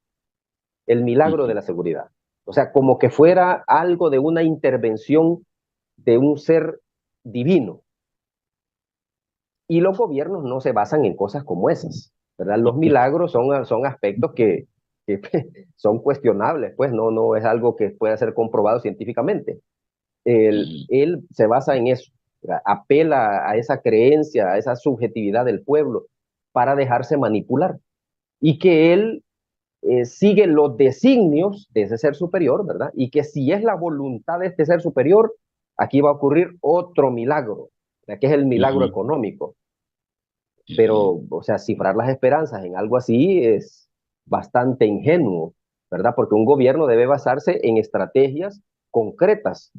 el milagro de la seguridad. O sea, como que fuera algo de una intervención de un ser divino. Y los gobiernos no se basan en cosas como esas, ¿verdad? Los milagros son aspectos que son cuestionables, pues no es algo que pueda ser comprobado científicamente. Él se basa en eso, ¿verdad? Apela a esa creencia, a esa subjetividad del pueblo para dejarse manipular y que él sigue los designios de ese ser superior, ¿verdad? Y que si es la voluntad de este ser superior, aquí va a ocurrir otro milagro, ¿verdad? Que es el milagro económico. Pero, o sea, cifrar las esperanzas en algo así es bastante ingenuo, ¿verdad? Porque un gobierno debe basarse en estrategias concretas,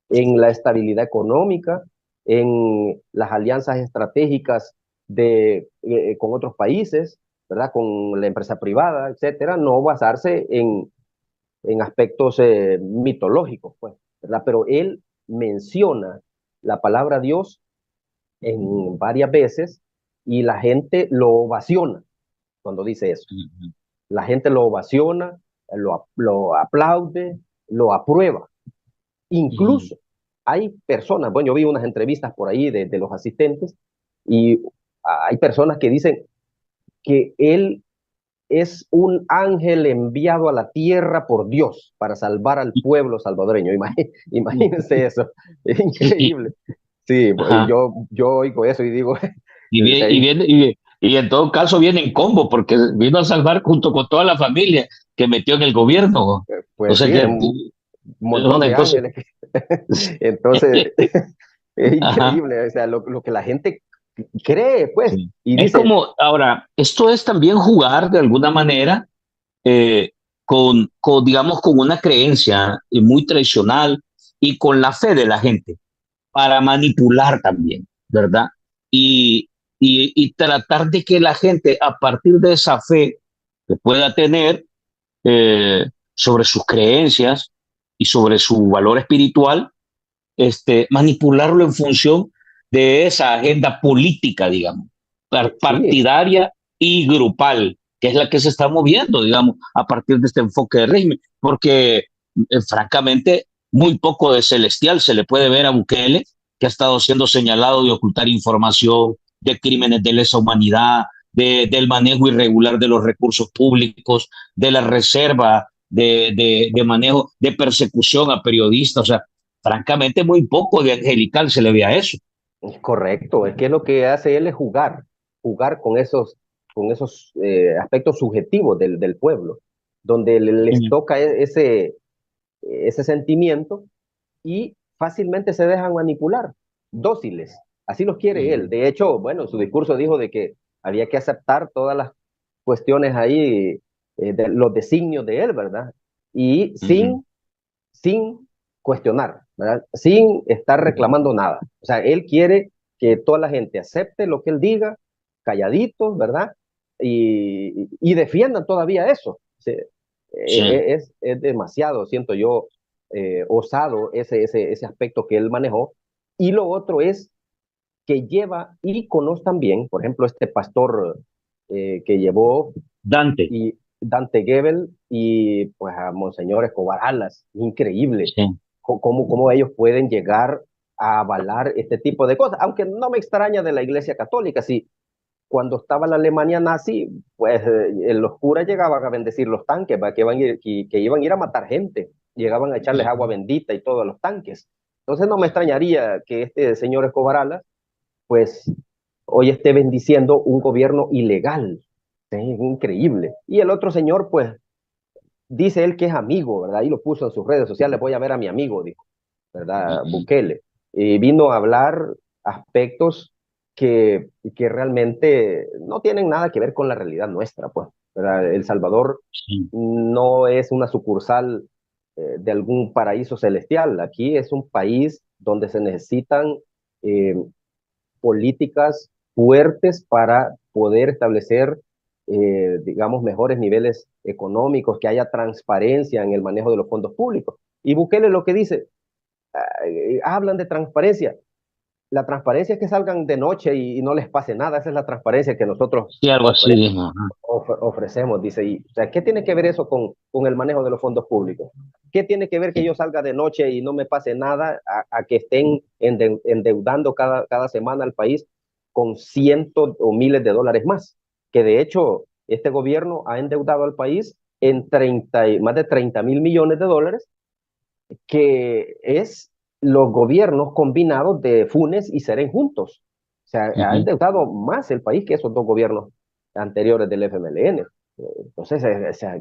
en la estabilidad económica, en las alianzas estratégicas con otros países, ¿verdad? Con la empresa privada, etcétera, no basarse en aspectos mitológicos, pues, ¿verdad? Pero él menciona la palabra Dios en varias veces y la gente lo ovaciona cuando dice eso. La gente lo ovaciona, lo aplaude, lo aprueba. Incluso hay personas, bueno, yo vi unas entrevistas por ahí de los asistentes y hay personas que dicen que él es un ángel enviado a la tierra por Dios para salvar al pueblo salvadoreño. Imagínense eso, es increíble. Sí, yo oigo eso y digo, Y, viene, y, viene, y en todo caso viene en combo, porque vino a salvar junto con toda la familia que metió en el gobierno. O pues sea sí, que, un montón de entonces, ángeles. Entonces, es ajá, increíble, o sea, lo que la gente cree, pues, sí. y Es dice, como, ahora, esto es también jugar de alguna manera digamos, con una creencia muy tradicional y con la fe de la gente. para manipular también, ¿verdad? Y tratar de que la gente, a partir de esa fe que pueda tener sobre sus creencias y sobre su valor espiritual, manipularlo en función de esa agenda política, digamos, Sí, partidaria y grupal, que es la que se está moviendo, digamos, a partir de este enfoque de régimen, porque francamente muy poco de celestial se le puede ver a Bukele, que ha estado siendo señalado de ocultar información, de crímenes de lesa humanidad, del manejo irregular de los recursos públicos, de la reserva, de manejo, de persecución a periodistas, o sea, francamente muy poco de angelical se le ve a eso. es correcto. Es que lo que hace él es jugar con esos aspectos subjetivos del pueblo, donde les Sí, toca ese sentimiento y fácilmente se dejan manipular, dóciles. Así los quiere él. De hecho, bueno, su discurso dijo de que había que aceptar todas las cuestiones ahí, de los designios de él, ¿verdad? Y sin cuestionar, ¿verdad? Sin estar reclamando nada. O sea, él quiere que toda la gente acepte lo que él diga, calladitos, ¿verdad? Y defiendan todavía eso. Sí, sí. es demasiado, siento yo, osado ese aspecto que él manejó. Y lo otro es que lleva íconos también, por ejemplo, este pastor que llevó Dante, y Dante Gebel y pues a Monseñor Escobar Alas. Increíble sí. cómo ellos pueden llegar a avalar este tipo de cosas, aunque no me extraña de la Iglesia Católica, si cuando estaba la Alemania nazi, pues los curas llegaban a bendecir los tanques, ¿va? Que iban a ir a matar gente, llegaban a echarles agua bendita y todo a los tanques. Entonces no me extrañaría que este señor Escobar Alas, pues hoy esté bendiciendo un gobierno ilegal. Es increíble. Y el otro señor, pues, dice él que es amigo, ¿verdad? Y lo puso en sus redes sociales, voy a ver a mi amigo, dijo, ¿verdad? Bukele. Y vino a hablar aspectos que realmente no tienen nada que ver con la realidad nuestra, pues, ¿verdad? El Salvador Sí. no es una sucursal de algún paraíso celestial. Aquí es un país donde se necesitan eh, políticas fuertes para poder establecer, digamos, mejores niveles económicos, que haya transparencia en el manejo de los fondos públicos. Y Bukele lo que dice, hablan de transparencia. La transparencia es que salgan de noche y no les pase nada. Esa es la transparencia que nosotros Sí, algo así dijo. Ajá. ofrecemos, dice. Y, o sea, ¿qué tiene que ver eso con el manejo de los fondos públicos? ¿Qué tiene que ver que Sí. yo salga de noche y no me pase nada a que estén endeudando cada semana al país con cientos o miles de dólares más? Que de hecho, este gobierno ha endeudado al país en más de 30.000 millones de dólares, que es los gobiernos combinados de Funes y Seren juntos. O sea, ha Ujú. endeudado más el país que esos dos gobiernos anteriores del FMLN. Entonces, o sea,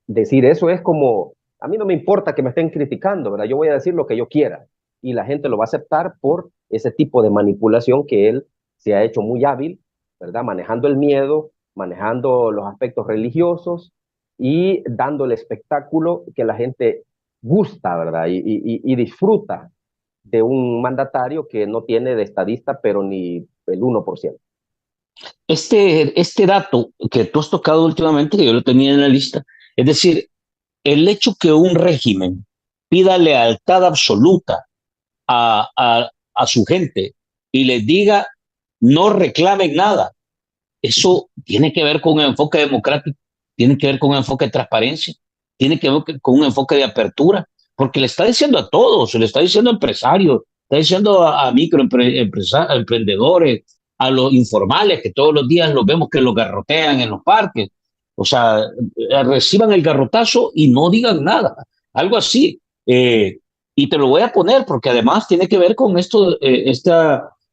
decir eso es como, a mí no me importa que me estén criticando, ¿verdad? Yo voy a decir lo que yo quiera y la gente lo va a aceptar por ese tipo de manipulación que él se ha hecho muy hábil, ¿verdad? Manejando el miedo, manejando los aspectos religiosos y dando el espectáculo que la gente gusta, ¿verdad? Y disfruta de un mandatario que no tiene de estadista, pero ni el 1%. Este dato que tú has tocado últimamente, que yo lo tenía en la lista, es decir, el hecho que un régimen pida lealtad absoluta a su gente y les diga no reclamen nada, eso tiene que ver con un enfoque democrático, tiene que ver con un enfoque de transparencia, tiene que ver con un enfoque de apertura, porque le está diciendo a todos, le está diciendo a empresarios, está diciendo a microemprendedores, a los informales que todos los días los vemos que los garrotean en los parques. O sea, reciban el garrotazo y no digan nada. Algo así. Y te lo voy a poner porque además tiene que ver con esto,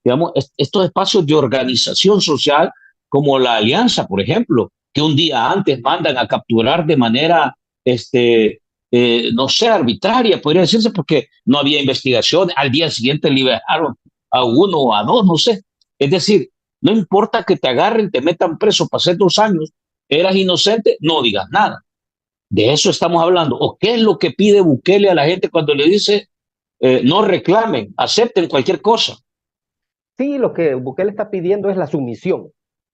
digamos, estos espacios de organización social como la Alianza, por ejemplo, que un día antes mandan a capturar de manera, no sé, arbitraria, podría decirse, porque no había investigación, al día siguiente liberaron a uno o a dos, no sé. Es decir, no importa que te agarren, te metan preso, pasé 2 años, eras inocente, no digas nada. De eso estamos hablando. ¿O qué es lo que pide Bukele a la gente cuando le dice no reclamen, acepten cualquier cosa. Sí, lo que Bukele está pidiendo es la sumisión,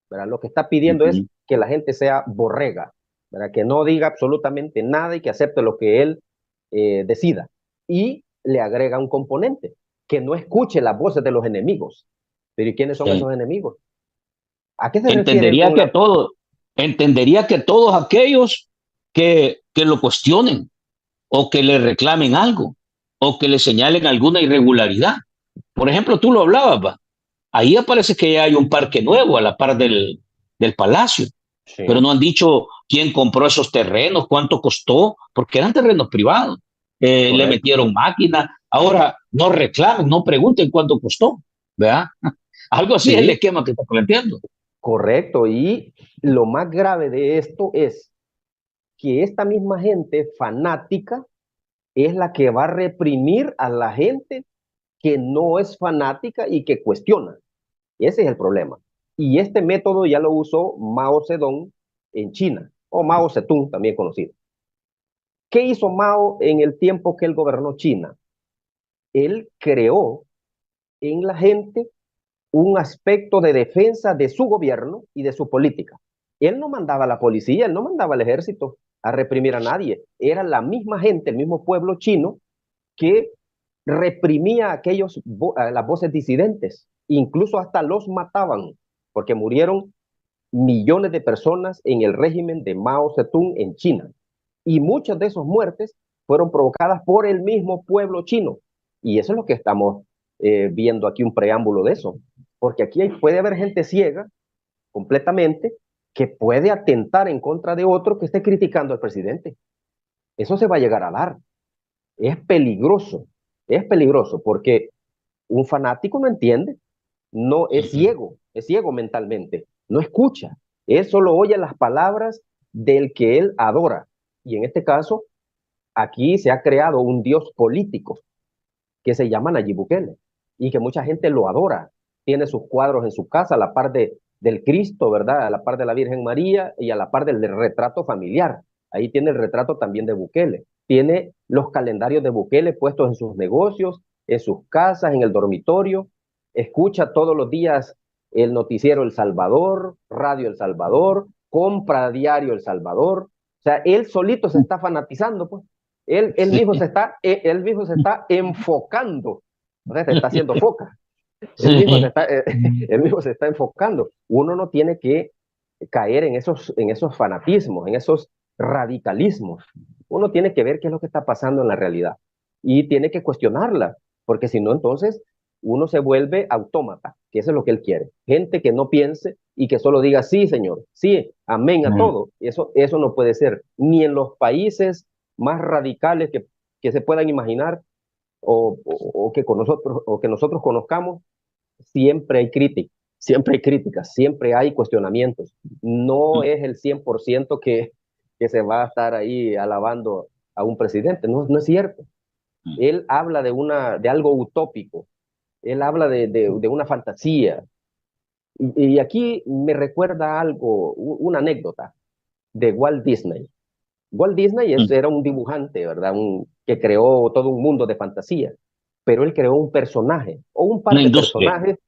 ¿verdad? Lo que está pidiendo es Ujú. que la gente sea borrega, ¿verdad? Que no diga absolutamente nada y que acepte lo que él decida. Y le agrega un componente, que no escuche las voces de los enemigos. Pero ¿y quiénes son Sí. esos enemigos? ¿A qué se refiere él Entendería con que la... todo, entendería que todos aquellos que lo cuestionen o que le reclamen algo o que le señalen alguna irregularidad. Por ejemplo, tú lo hablabas, ¿va? Ahí aparece que ya hay un parque nuevo a la par del palacio, pero Sí, no han dicho quién compró esos terrenos, cuánto costó, porque eran terrenos privados. Le correcto. metieron máquinas. Ahora, no reclamen, no pregunten cuánto costó, ¿verdad? Algo así es el Sí, esquema que está planteando. correcto. Y lo más grave de esto es que esta misma gente fanática es la que va a reprimir a la gente que no es fanática y que cuestiona. Ese es el problema. Y este método ya lo usó Mao Zedong en China, o Mao Zedong también conocido. ¿Qué hizo Mao en el tiempo que él gobernó China? Él creó en la gente un aspecto de defensa de su gobierno y de su política. Él no mandaba a la policía, él no mandaba al ejército a reprimir a nadie. Era la misma gente, el mismo pueblo chino que reprimía a las voces disidentes, incluso hasta los mataban, porque murieron millones de personas en el régimen de Mao Zedong en China. Y muchas de esas muertes fueron provocadas por el mismo pueblo chino. Y eso es lo que estamos viendo aquí, un preámbulo de eso. Porque aquí puede haber gente ciega completamente que puede atentar en contra de otro que esté criticando al presidente. Eso se va a llegar a dar. Es peligroso porque un fanático no entiende, no es ciego mentalmente, no escucha. Él solo oye las palabras del que él adora. Y en este caso, aquí se ha creado un dios político que se llama Nayib Bukele y que mucha gente lo adora. Tiene sus cuadros en su casa a la par del Cristo, ¿verdad? A la par de la Virgen María y a la par del retrato familiar. Ahí tiene el retrato también de Bukele. Tiene los calendarios de Bukele puestos en sus negocios, en sus casas, en el dormitorio. Escucha todos los días el noticiero El Salvador, Radio El Salvador, compra diario El Salvador. O sea, él solito se está fanatizando, pues. Él mismo se está enfocando, o sea, se está haciendo foca. Él mismo se está enfocando. Uno no tiene que caer en esos fanatismos, en esos radicalismos. Uno tiene que ver qué es lo que está pasando en la realidad y tiene que cuestionarla, porque si no, entonces uno se vuelve autómata, que eso es lo que él quiere. Gente que no piense y que solo diga sí, señor, sí, amén a todo. Eso no puede ser, ni en los países más radicales que se puedan imaginar o que nosotros conozcamos, siempre hay críticas, siempre hay cuestionamientos. No es el 100% que se va a estar ahí alabando a un presidente, no, no es cierto. Él habla de algo utópico, él habla de una fantasía. Y aquí me recuerda algo, una anécdota de Walt Disney. Walt Disney era un dibujante, ¿verdad? Que creó todo un mundo de fantasía, pero él creó un personaje o un par Una de industria. personajes,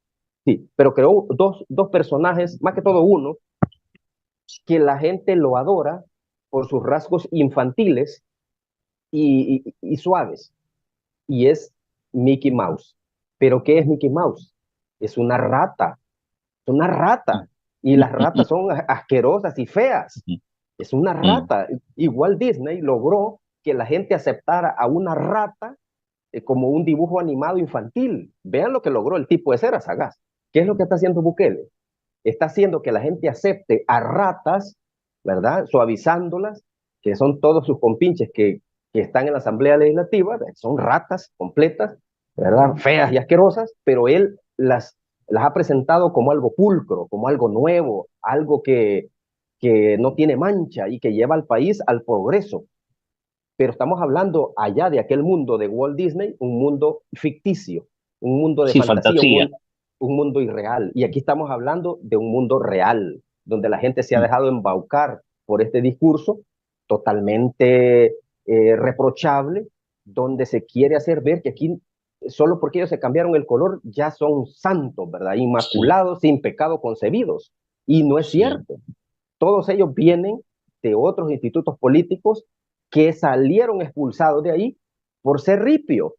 sí, pero creó dos personajes, más que todo uno, que la gente lo adora por sus rasgos infantiles y suaves, y es Mickey Mouse. ¿Pero qué es Mickey Mouse? Es una rata, es una rata, y las ratas son asquerosas y feas. Es una rata. Igual Disney logró que la gente aceptara a una rata como un dibujo animado infantil. Vean lo que logró el tipo de era sagaz. ¿Qué es lo que está haciendo Bukele? Está haciendo que la gente acepte a ratas, ¿verdad? Suavizándolas, que son todos sus compinches que están en la Asamblea Legislativa, son ratas completas, ¿verdad? Feas y asquerosas, pero él las ha presentado como algo pulcro, como algo nuevo, algo que no tiene mancha y que lleva al país al progreso. Pero estamos hablando allá de aquel mundo de Walt Disney, un mundo ficticio, un mundo de Sí, fantasía, fantasía. un mundo irreal. Y aquí estamos hablando de un mundo real, donde la gente se ha dejado embaucar por este discurso totalmente reprochable, donde se quiere hacer ver que aquí solo porque ellos se cambiaron el color, ya son santos, ¿verdad? Sí, Inmaculados, sin pecado concebidos. Y no es sí. cierto. Todos ellos vienen de otros institutos políticos que salieron expulsados de ahí por ser ripio,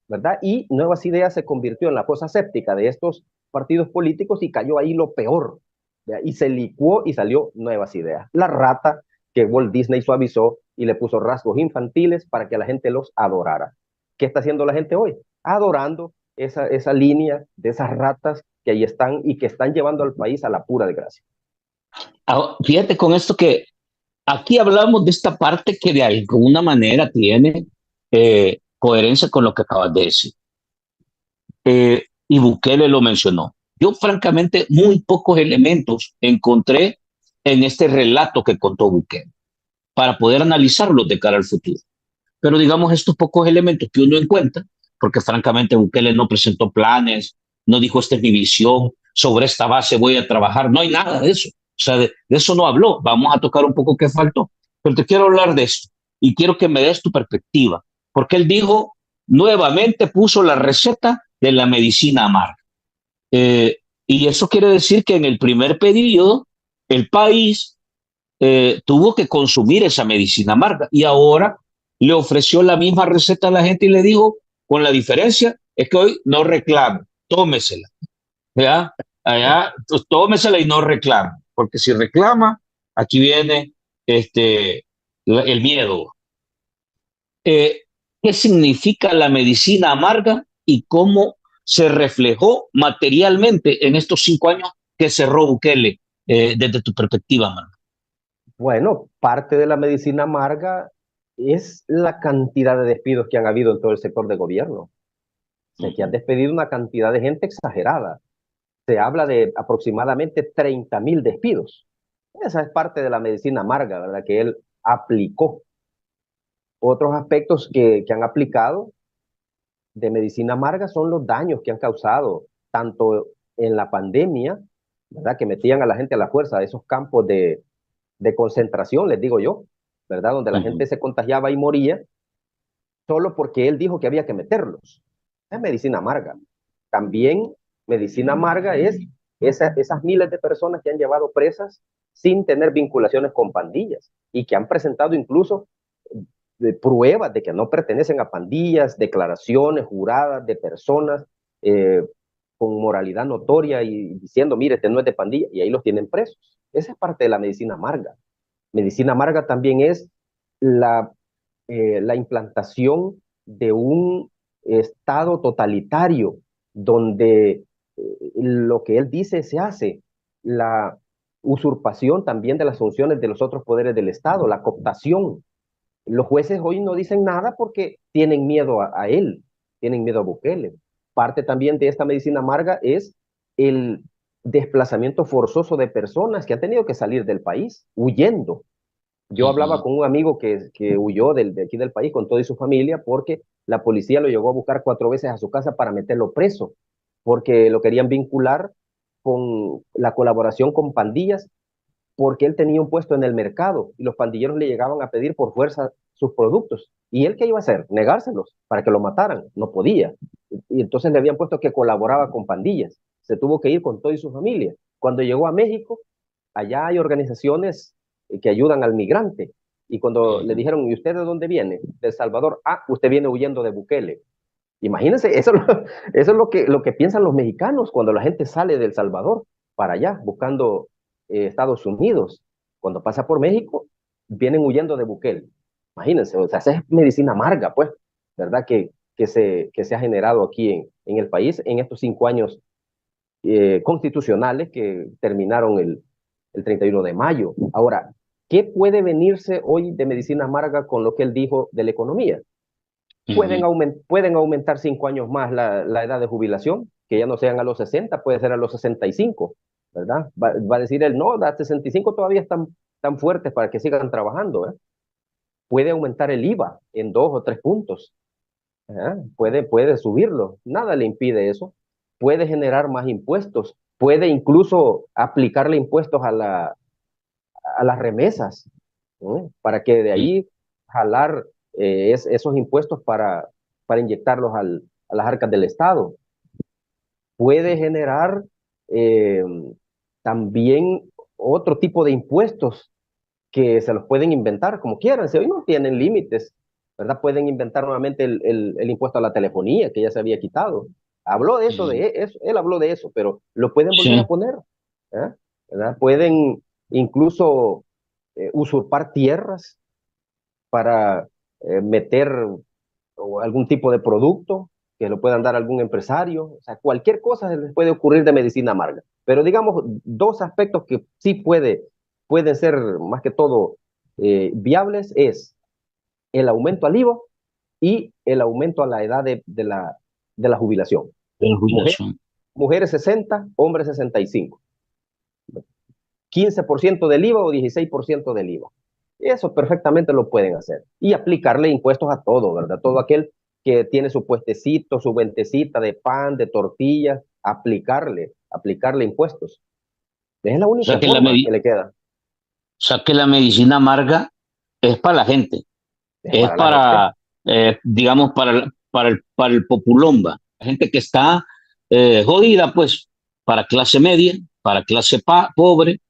¿verdad? Y Nuevas Ideas se convirtió en la fosa séptica de estos partidos políticos y cayó ahí lo peor, ¿verdad? Y se licuó y salió Nuevas Ideas. La rata que Walt Disney suavizó y le puso rasgos infantiles para que la gente los adorara. ¿Qué está haciendo la gente hoy? Adorando esa línea de esas ratas que ahí están y que están llevando al país a la pura desgracia. Fíjate con esto que aquí hablamos de esta parte que de alguna manera tiene coherencia con lo que acabas de decir. Y Bukele lo mencionó. Yo, francamente, muy pocos elementos encontré en este relato que contó Bukele para poder analizarlos de cara al futuro. Pero digamos, estos pocos elementos que uno encuentra, porque francamente Bukele no presentó planes, no dijo esta es mi visión, sobre esta base voy a trabajar, no hay nada de eso. O sea, de eso no habló. Vamos a tocar un poco qué faltó. Pero te quiero hablar de esto y quiero que me des tu perspectiva, porque él dijo, nuevamente puso la receta de la medicina amarga. Eh, y eso quiere decir que en el primer periodo el país tuvo que consumir esa medicina amarga y ahora le ofreció la misma receta a la gente y le dijo, con la diferencia es que hoy no reclamo, tómesela, ¿ya? Allá, pues, tómesela y no reclame, porque si reclama, aquí viene el miedo. Eh, ¿Qué significa la medicina amarga y cómo se reflejó materialmente en estos 5 años que cerró Bukele desde tu perspectiva, Marco? Bueno, parte de la medicina amarga es la cantidad de despidos que han habido en todo el sector de gobierno. O sea, que han Uh-huh. despedido una cantidad de gente exagerada. Se habla de aproximadamente 30.000 despidos. Esa es parte de la medicina amarga, ¿verdad? Que él aplicó. Otros aspectos que han aplicado de medicina amarga son los daños que han causado, tanto en la pandemia, ¿verdad? Que metían a la gente a la fuerza a esos campos de concentración, les digo yo, ¿verdad? Donde la Uh-huh. gente se contagiaba y moría solo porque él dijo que había que meterlos. Es medicina amarga. También medicina amarga es esas miles de personas que han llevado presas sin tener vinculaciones con pandillas y que han presentado incluso pruebas de que no pertenecen a pandillas, declaraciones juradas de personas eh, con moralidad notoria y diciendo, mire, este no es de pandilla, y ahí los tienen presos. Esa es parte de la medicina amarga. Medicina amarga también es la, la implantación de un estado totalitario donde lo que él dice se hace, la usurpación también de las funciones de los otros poderes del Estado, la cooptación. Los jueces hoy no dicen nada porque tienen miedo a él, tienen miedo a Bukele. Parte también de esta medicina amarga es el desplazamiento forzoso de personas que han tenido que salir del país huyendo. Yo hablaba Uh-huh. con un amigo que huyó de aquí del país con toda su familia porque la policía lo llegó a buscar 4 veces a su casa para meterlo preso, porque lo querían vincular con la colaboración con pandillas, porque él tenía un puesto en el mercado y los pandilleros le llegaban a pedir por fuerza sus productos. ¿Y él qué iba a hacer? Negárselos para que lo mataran. No podía. Y entonces le habían puesto que colaboraba con pandillas. Se tuvo que ir con toda su familia. Cuando llegó a México, allá hay organizaciones que ayudan al migrante. Y cuando le Uh-huh. dijeron, ¿y usted de dónde viene? De El Salvador. Ah, usted viene huyendo de Bukele. Imagínense, eso es lo que piensan los mexicanos cuando la gente sale de El Salvador para allá, buscando Estados Unidos. Cuando pasa por México, vienen huyendo de Bukele. Imagínense, o sea, esa es medicina amarga, pues, ¿verdad? Que se ha generado aquí en el país en estos 5 años constitucionales que terminaron el 31 de mayo. Ahora, ¿qué puede venirse hoy de medicina amarga con lo que él dijo de la economía? Uh-huh. Pueden aumentar 5 años más la edad de jubilación, que ya no sean a los 60, puede ser a los 65, ¿verdad? Va a decir él, no, a 65 todavía están tan fuertes para que sigan trabajando, ¿eh? Puede aumentar el IVA en 2 o 3 puntos, ¿eh? Puede subirlo, nada le impide eso. Puede generar más impuestos, puede incluso aplicarle impuestos a las remesas, ¿no? Para que de ahí jalar esos impuestos para inyectarlos a las arcas del Estado. Puede generar eh, también otro tipo de impuestos que se los pueden inventar como quieran, si hoy no tienen límites, ¿verdad? Pueden inventar nuevamente el impuesto a la telefonía que ya se había quitado. Habló de eso, él habló de eso, pero lo pueden volver a Sí. poner, ¿eh? ¿Verdad? Pueden incluso usurpar tierras para meter algún tipo de producto que lo puedan dar a algún empresario. O sea, cualquier cosa se les puede ocurrir de medicina amarga. Pero digamos, dos aspectos que sí pueden ser más que todo viables es el aumento al IVA y el aumento a la edad de la jubilación. De la Mujer, jubilación. mujeres 60, hombres 65. 15% del IVA o 16% del IVA. Eso perfectamente lo pueden hacer. Y aplicarle impuestos a todo, ¿verdad? Todo aquel que tiene su puestecito, su ventecita de pan, de tortillas, aplicarle impuestos. Es la O sea única que la, forma que o le queda. sea que la medicina amarga es para la gente, Es es para la gente. para, digamos, para el populomba, la gente que está jodida, pues, para clase media, para clase pobre,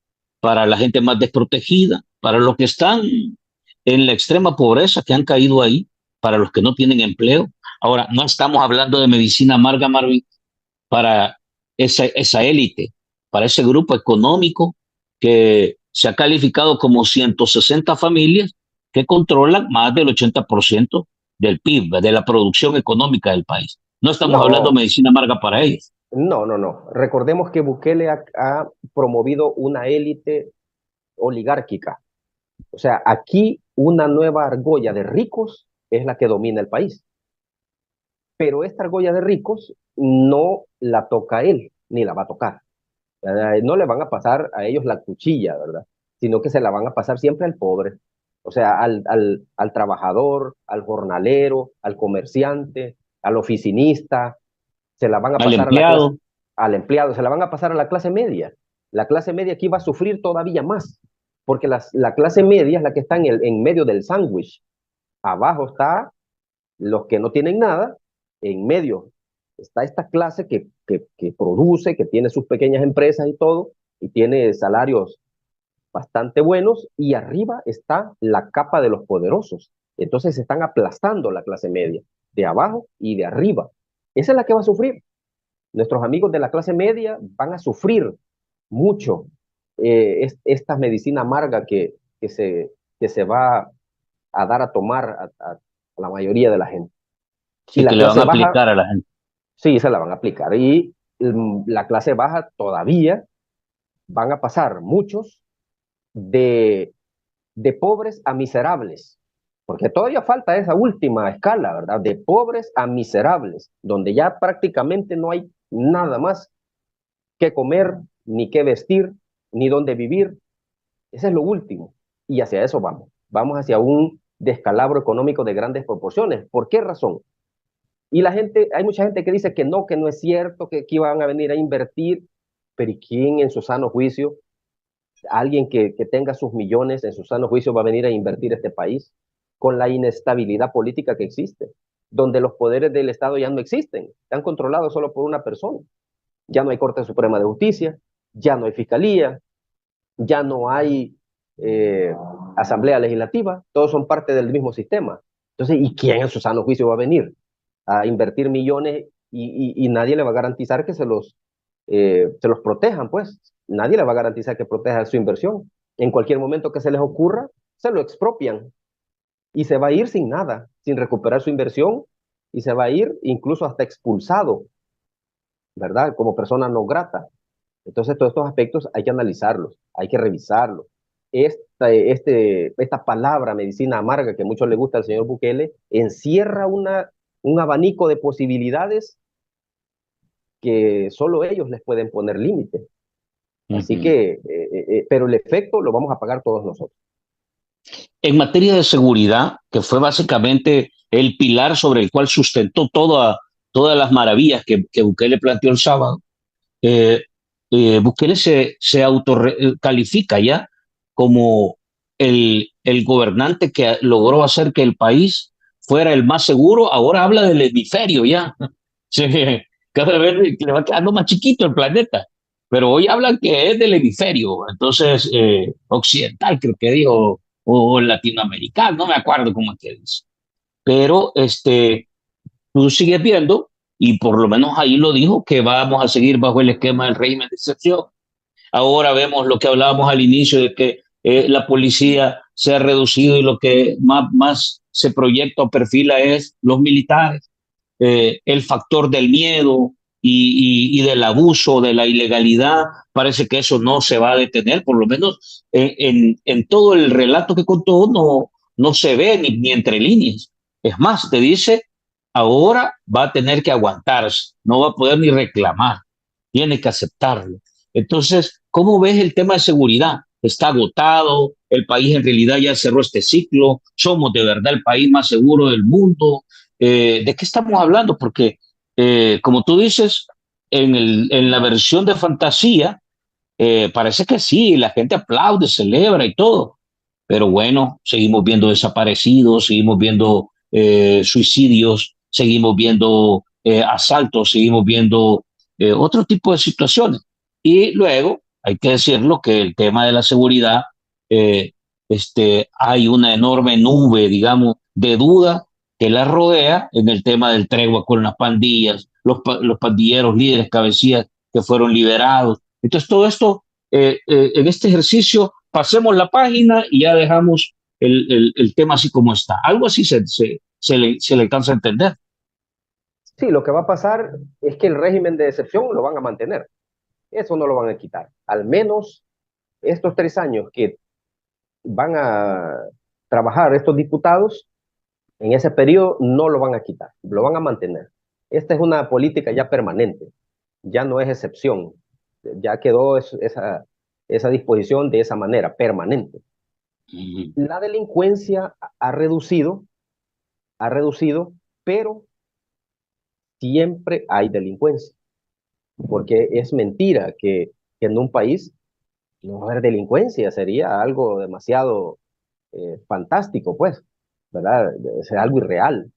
para la gente más desprotegida, para los que están en la extrema pobreza, que han caído ahí, para los que no tienen empleo. Ahora, no estamos hablando de medicina amarga, Marvin, para esa élite, para ese grupo económico que se ha calificado como 160 familias que controlan más del 80% del PIB, de la producción económica del país. No estamos hablando de No, medicina amarga para ellos. no. Recordemos que Bukele ha promovido una élite oligárquica. O sea, aquí una nueva argolla de ricos es la que domina el país. Pero esta argolla de ricos no la toca él, ni la va a tocar. ¿Verdad? No le van a pasar a ellos la cuchilla, ¿verdad? Sino que se la van a pasar siempre al pobre. O sea, al trabajador, al jornalero, al comerciante, al oficinista, se la van a Al pasar a la clase, empleado, al empleado, se la van a pasar a la clase media. La clase media aquí va a sufrir todavía más, porque la clase media es la que está en medio del sándwich. Abajo está los que no tienen nada, en medio está esta clase que produce, que tiene sus pequeñas empresas y todo, y tiene salarios bastante buenos, y arriba está la capa de los poderosos. Entonces se están aplastando la clase media, de abajo y de arriba. Esa es la que va a sufrir. Nuestros amigos de la clase media van a sufrir mucho esta medicina amarga que se va a dar a tomar a la mayoría de la gente. Y sí, que la le van a clase baja, aplicar a la gente. sí, se la van a aplicar. Y la clase baja todavía van a pasar muchos de, de pobres a miserables, porque todavía falta esa última escala, ¿verdad? De pobres a miserables, donde ya prácticamente no hay nada más que comer, ni que vestir, ni dónde vivir. Ese es lo último. Y hacia eso vamos. Vamos hacia un descalabro económico de grandes proporciones. ¿Por qué razón? Y la gente, hay mucha gente que no es cierto, que aquí van a venir a invertir, pero ¿y quién en su sano juicio, alguien que tenga sus millones en su sano juicio va a venir a invertir este país con la inestabilidad política que existe, donde los poderes del Estado ya no existen, están controlados solo por una persona? Ya no hay Corte Suprema de Justicia, ya no hay Fiscalía, ya no hay eh, Asamblea Legislativa, todos son parte del mismo sistema. Entonces, ¿y quién en su sano juicio va a venir a invertir millones y nadie le va a garantizar que se los protejan? Pues nadie le va a garantizar que proteja su inversión. En cualquier momento que se les ocurra, se lo expropian y se va a ir sin nada, sin recuperar su inversión, y se va a ir incluso hasta expulsado, ¿verdad? Como persona no grata. Entonces, todos estos aspectos hay que analizarlos, hay que revisarlos. Esta palabra medicina amarga que mucho le gusta al señor Bukele encierra un abanico de posibilidades que solo ellos les pueden poner límite. Uh Así -huh. que, pero el efecto lo vamos a pagar todos nosotros. En materia de seguridad, que fue básicamente el pilar sobre el cual sustentó todas las maravillas que Bukele planteó el sábado, eh, Bukele se autocalifica ya como el gobernante que logró hacer que el país fuera el más seguro. Ahora habla del hemisferio ya. Sí, cada vez le va quedando más chiquito el planeta. Pero hoy hablan que es del hemisferio, entonces occidental, creo que dijo, o latinoamericano, no me acuerdo cómo es que dice. Pero tú sigues viendo, y por lo menos ahí lo dijo, que vamos a seguir bajo el esquema del régimen de excepción. Ahora vemos lo que hablábamos al inicio de que la policía se ha reducido y lo que más se proyecta o perfila es los militares, el factor del miedo y del abuso, de la ilegalidad, parece que eso no se va a detener, por lo menos en todo el relato que contó no se ve ni entre líneas. Es más, te dice, ahora va a tener que aguantarse, no va a poder ni reclamar, tiene que aceptarlo. Entonces, ¿cómo ves el tema de seguridad? Está agotado, el país en realidad ya cerró este ciclo, somos de verdad el país más seguro del mundo. ¿De qué estamos hablando? Porque, como tú dices, en la versión de fantasía, parece que sí, la gente aplaude, celebra y todo, pero bueno, seguimos viendo desaparecidos, seguimos viendo suicidios, seguimos viendo asaltos, seguimos viendo otro tipo de situaciones. Y luego, hay que decirlo, que el tema de la seguridad, eh, hay una enorme nube, digamos, de duda que la rodea en el tema del tregua con las pandillas, los pandilleros líderes, cabecillas que fueron liberados. Entonces, todo esto, en este ejercicio, pasemos la página y ya dejamos el tema así como está. Algo así se le alcanza a entender. Sí, lo que va a pasar es que el régimen de excepción lo van a mantener. Eso no lo van a quitar. Al menos estos 3 años que van a trabajar estos diputados, en ese periodo no lo van a quitar, lo van a mantener. Esta es una política ya permanente, ya no es excepción, ya quedó esa disposición de esa manera, permanente. La delincuencia ha reducido, pero siempre hay delincuencia, porque es mentira que en un país no va a haber delincuencia, sería algo demasiado fantástico, pues, ¿verdad? Es algo irreal.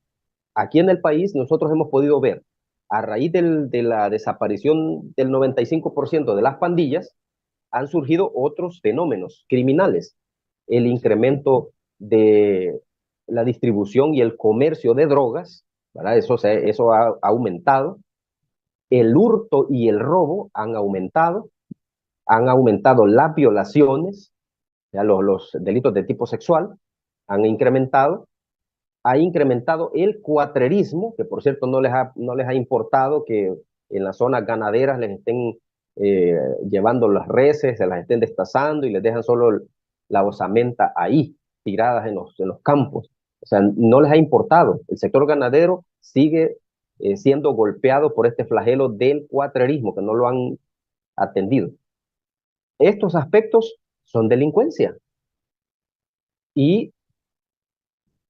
Aquí en el país nosotros hemos podido ver, a raíz de la desaparición del 95% de las pandillas, han surgido otros fenómenos criminales. El incremento de la distribución y el comercio de drogas, ¿verdad? Eso ha aumentado. El hurto y el robo han aumentado las violaciones, ya los delitos de tipo sexual han incrementado, ha incrementado el cuatrerismo, que por cierto no les ha importado que en las zonas ganaderas les estén llevando las reses, se las estén destazando y les dejan solo la osamenta ahí, tiradas en los campos. O sea, no les ha importado. El sector ganadero sigue siendo golpeado por este flagelo del cuatrerismo, que no lo han atendido. Estos aspectos son delincuencia y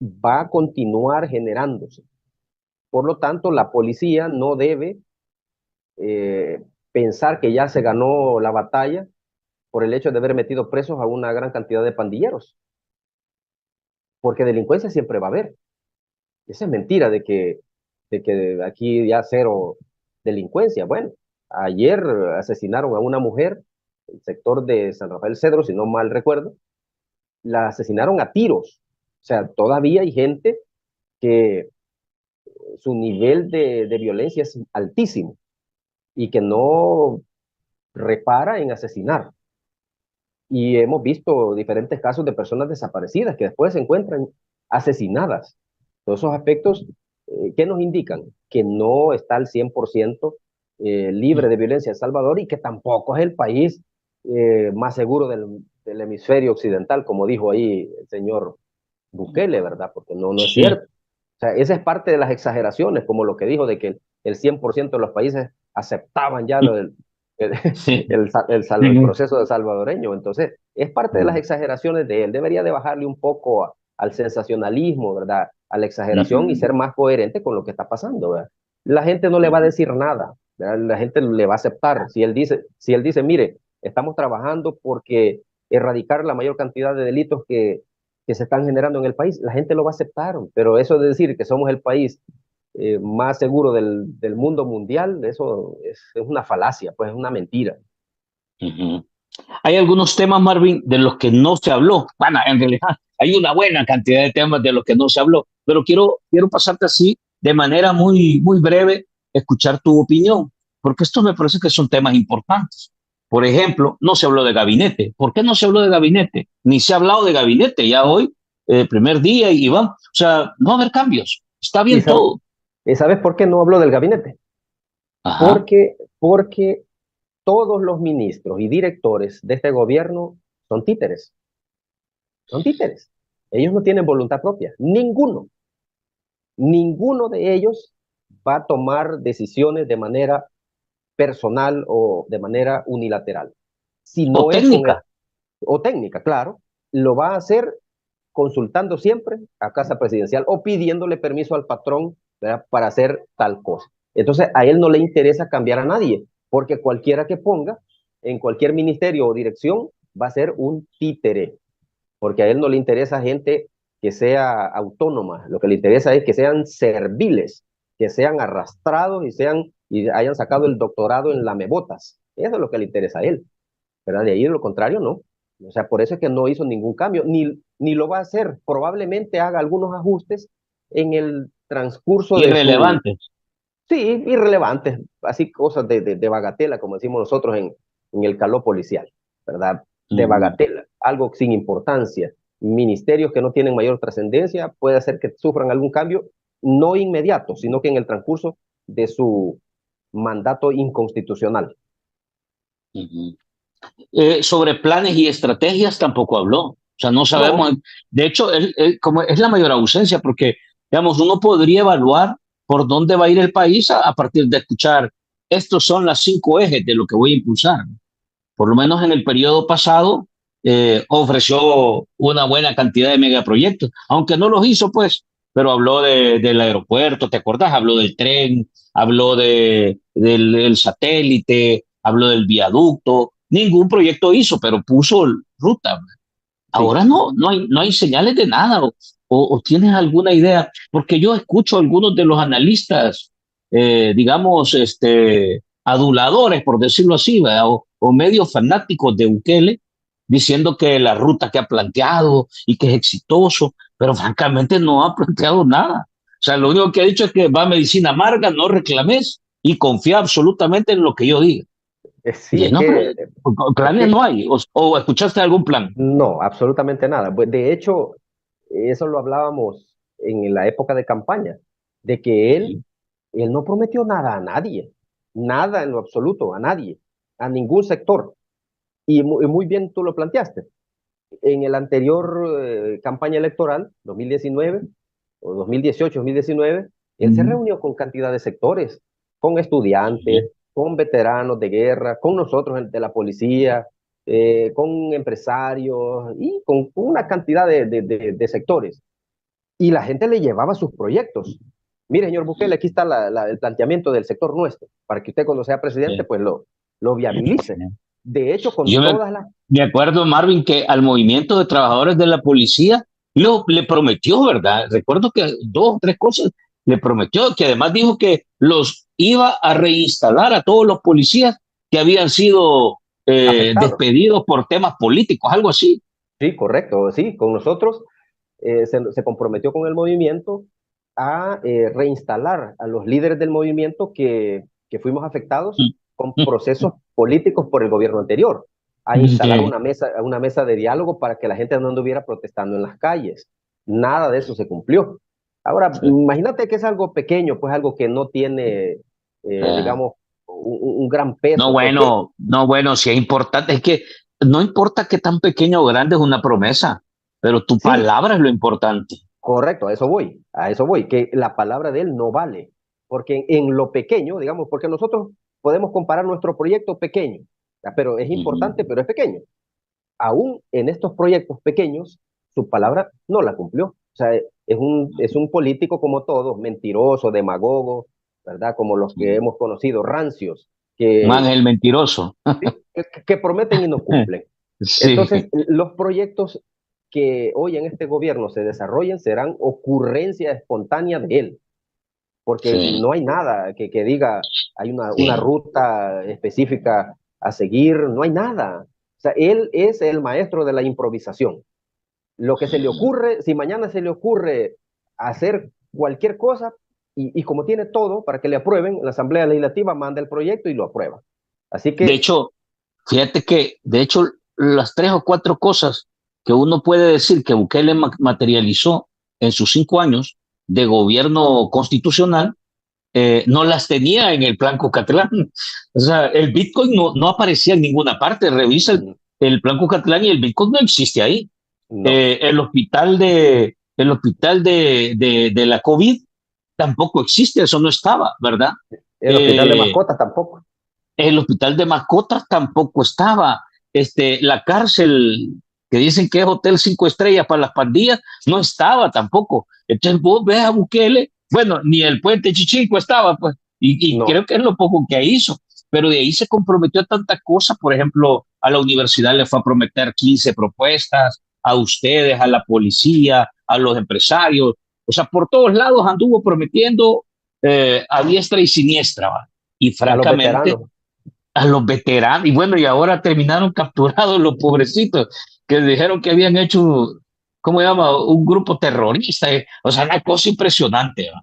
va a continuar generándose. Por lo tanto, la policía no debe pensar que ya se ganó la batalla por el hecho de haber metido presos a una gran cantidad de pandilleros, porque delincuencia siempre va a haber. Esa es mentira de que aquí ya cero delincuencia. Bueno, ayer asesinaron a una mujer, el sector de San Rafael Cedro, si no mal recuerdo, la asesinaron a tiros. O sea, todavía hay gente que su nivel de violencia es altísimo y que no repara en asesinar. Y hemos visto diferentes casos de personas desaparecidas que después se encuentran asesinadas. Todos esos aspectos, ¿qué nos indican? Que no está al 100% libre de violencia El Salvador y que tampoco es el país más seguro del hemisferio occidental, como dijo ahí el señor Bukele, ¿verdad? Porque no es Sí, cierto. O sea, esa es parte de las exageraciones, como lo que dijo de que el 100% de los países aceptaban ya el, sí. el proceso de salvadoreño. Entonces, es parte de las exageraciones de él. Debería de bajarle un poco al sensacionalismo, ¿verdad? A la exageración y ser más coherente con lo que está pasando, ¿verdad? La gente no le va a decir nada, ¿verdad? La gente le va a aceptar. Si él dice, mire, estamos trabajando porque erradicar la mayor cantidad de delitos que se están generando en el país, la gente lo va a aceptar, pero eso de decir que somos el país más seguro del mundo mundial, eso es una falacia, pues es una mentira. Ujú. Hay algunos temas, Marvin, de los que no se habló. Bueno, en realidad hay una buena cantidad de temas de los que no se habló, pero quiero pasarte así de manera muy breve, escuchar tu opinión, porque estos me parece que son temas importantes. Por ejemplo, no se habló de gabinete. ¿Por qué no se habló de gabinete? Ni se ha hablado de gabinete ya hoy, primer día y vamos. O sea, no va a haber cambios. Está ¿Y, bien todo. y sabes por qué no hablo del gabinete? Ajá. Porque todos los ministros y directores de este gobierno son títeres, son títeres. Ellos no tienen voluntad propia, ninguno de ellos va a tomar decisiones de manera personal o de manera unilateral. Si O no es con técnica. el, o técnica, claro, lo va a hacer consultando siempre a Casa Presidencial o pidiéndole permiso al patrón, ¿verdad?, para hacer tal cosa. Entonces, a él no le interesa cambiar a nadie, porque cualquiera que ponga en cualquier ministerio o dirección va a ser un títere, porque a él no le interesa gente que sea autónoma, lo que le interesa es que sean serviles, que sean arrastrados y hayan sacado el doctorado en lamebotas. Eso es lo que le interesa a él, ¿verdad? De ahí, de lo contrario, no. O sea, por eso es que no hizo ningún cambio, ni lo va a hacer. Probablemente haga algunos ajustes en el transcurso de su, Irrelevantes. sí, irrelevantes, así cosas de bagatela, como decimos nosotros en el calor policial, ¿verdad? De Ujú. bagatela, algo sin importancia. Ministerios que no tienen mayor trascendencia, puede hacer que sufran algún cambio, no inmediato, sino que en el transcurso de su mandato inconstitucional. Ujú. Sobre planes y estrategias tampoco habló. O sea, no No, sabemos. De hecho, como es la mayor ausencia, porque, digamos, uno podría evaluar por dónde va a ir el país a partir de escuchar, estos son las 5 ejes de lo que voy a impulsar. Por lo menos en el periodo pasado ofreció una buena cantidad de megaproyectos, aunque no los hizo, pues, pero habló del aeropuerto, ¿te acordás? Habló del tren, habló del satélite, habló del viaducto. Ningún proyecto hizo, pero puso ruta. sí. Ahora no hay señales de nada. O tienes alguna idea, porque yo escucho a algunos de los analistas, digamos, aduladores, por decirlo así, ¿verdad? O medios fanáticos de Bukele, diciendo que la ruta que ha planteado y que es exitoso, pero francamente no ha planteado nada. O sea, lo único que ha dicho es que va a medicina amarga, no reclames y confía absolutamente en lo que yo diga. Sí, Y no, pero es planes que no hay. O escuchaste algún plan. no, absolutamente nada. Pues de hecho, eso lo hablábamos en la época de campaña, de que él no prometió nada a nadie, nada en lo absoluto, a nadie, a ningún sector. Y muy bien tú lo planteaste. En el anterior campaña electoral, 2019 o 2018, 2019, él se Ujú. reunió con cantidad de sectores, con estudiantes, con veteranos de guerra, con nosotros de la policía, con empresarios y con una cantidad de sectores. Y la gente le llevaba sus proyectos. Mire, señor Bukele, aquí está el planteamiento del sector nuestro, para que usted cuando sea presidente, Sí. pues lo viabilice. De hecho, con Yo todas las... me acuerdo, Marvin, que al movimiento de trabajadores de la policía le prometió, ¿verdad? Recuerdo que 2 o 3 cosas le prometió, que además dijo que los iba a reinstalar a todos los policías que habían sido Afectados. despedidos por temas políticos, algo así. Sí, correcto, sí, con nosotros se comprometió con el movimiento a reinstalar a los líderes del movimiento que fuimos afectados con procesos políticos por el gobierno anterior, a instalar Sí. una mesa de diálogo para que la gente no anduviera protestando en las calles. Nada de eso se cumplió. Ahora, imagínate que es algo pequeño, pues algo que no tiene, Eh, digamos, un gran no, peso, pues sí, bueno, no, bueno, si es importante, es que no importa qué tan pequeño o grande es una promesa, pero tu sí, palabra es lo importante. correcto, a eso voy, que la palabra de él no vale, porque en lo pequeño, digamos, porque nosotros podemos comparar nuestro proyecto pequeño, ¿ya? Pero es importante, Ujú. pero es pequeño. Aún en estos proyectos pequeños, su palabra no la cumplió. O sea, es un político como todos, mentiroso, demagogo, ¿verdad? Como los que hemos conocido, rancios, Un que, ángel mentiroso. que prometen y no cumplen. Sí. Entonces, los proyectos que hoy en este gobierno se desarrollen serán ocurrencia espontánea de él, porque sí, no hay nada que diga, hay una sí. ruta específica a seguir, no hay nada. O sea, él es el maestro de la improvisación. Lo que se le ocurre, si mañana se le ocurre hacer cualquier cosa, y como tiene todo para que le aprueben, la Asamblea Legislativa manda el proyecto y lo aprueba. Así De que, hecho, fíjate que, de hecho, las 3 o 4 cosas que uno puede decir que Bukele materializó en sus 5 años de gobierno constitucional, no las tenía en el plan Cucatlán. O sea, el Bitcoin no aparecía en ninguna parte. Revisa el plan Cucatlán y el Bitcoin no existe ahí. no. El hospital de la COVID tampoco existe, eso no estaba, ¿verdad? El hospital de Eh, mascotas tampoco. el hospital de mascotas tampoco estaba. La cárcel que dicen que es hotel 5 estrellas para las pandillas, no estaba tampoco. Entonces vos ves a Bukele, bueno, ni el puente Chichico estaba, pues, y No. creo que es lo poco que hizo, pero de ahí se comprometió a tantas cosas. Por ejemplo, a la universidad le fue a prometer 15 propuestas, a ustedes, a la policía, a los empresarios, o sea, por todos lados anduvo prometiendo a diestra y siniestra, ¿va? Y A los francamente, veteranos. a los veteranos, y bueno, y ahora terminaron capturados los pobrecitos que dijeron que habían hecho, ¿cómo se llama? Un grupo terrorista, o sea, una cosa impresionante, ¿va?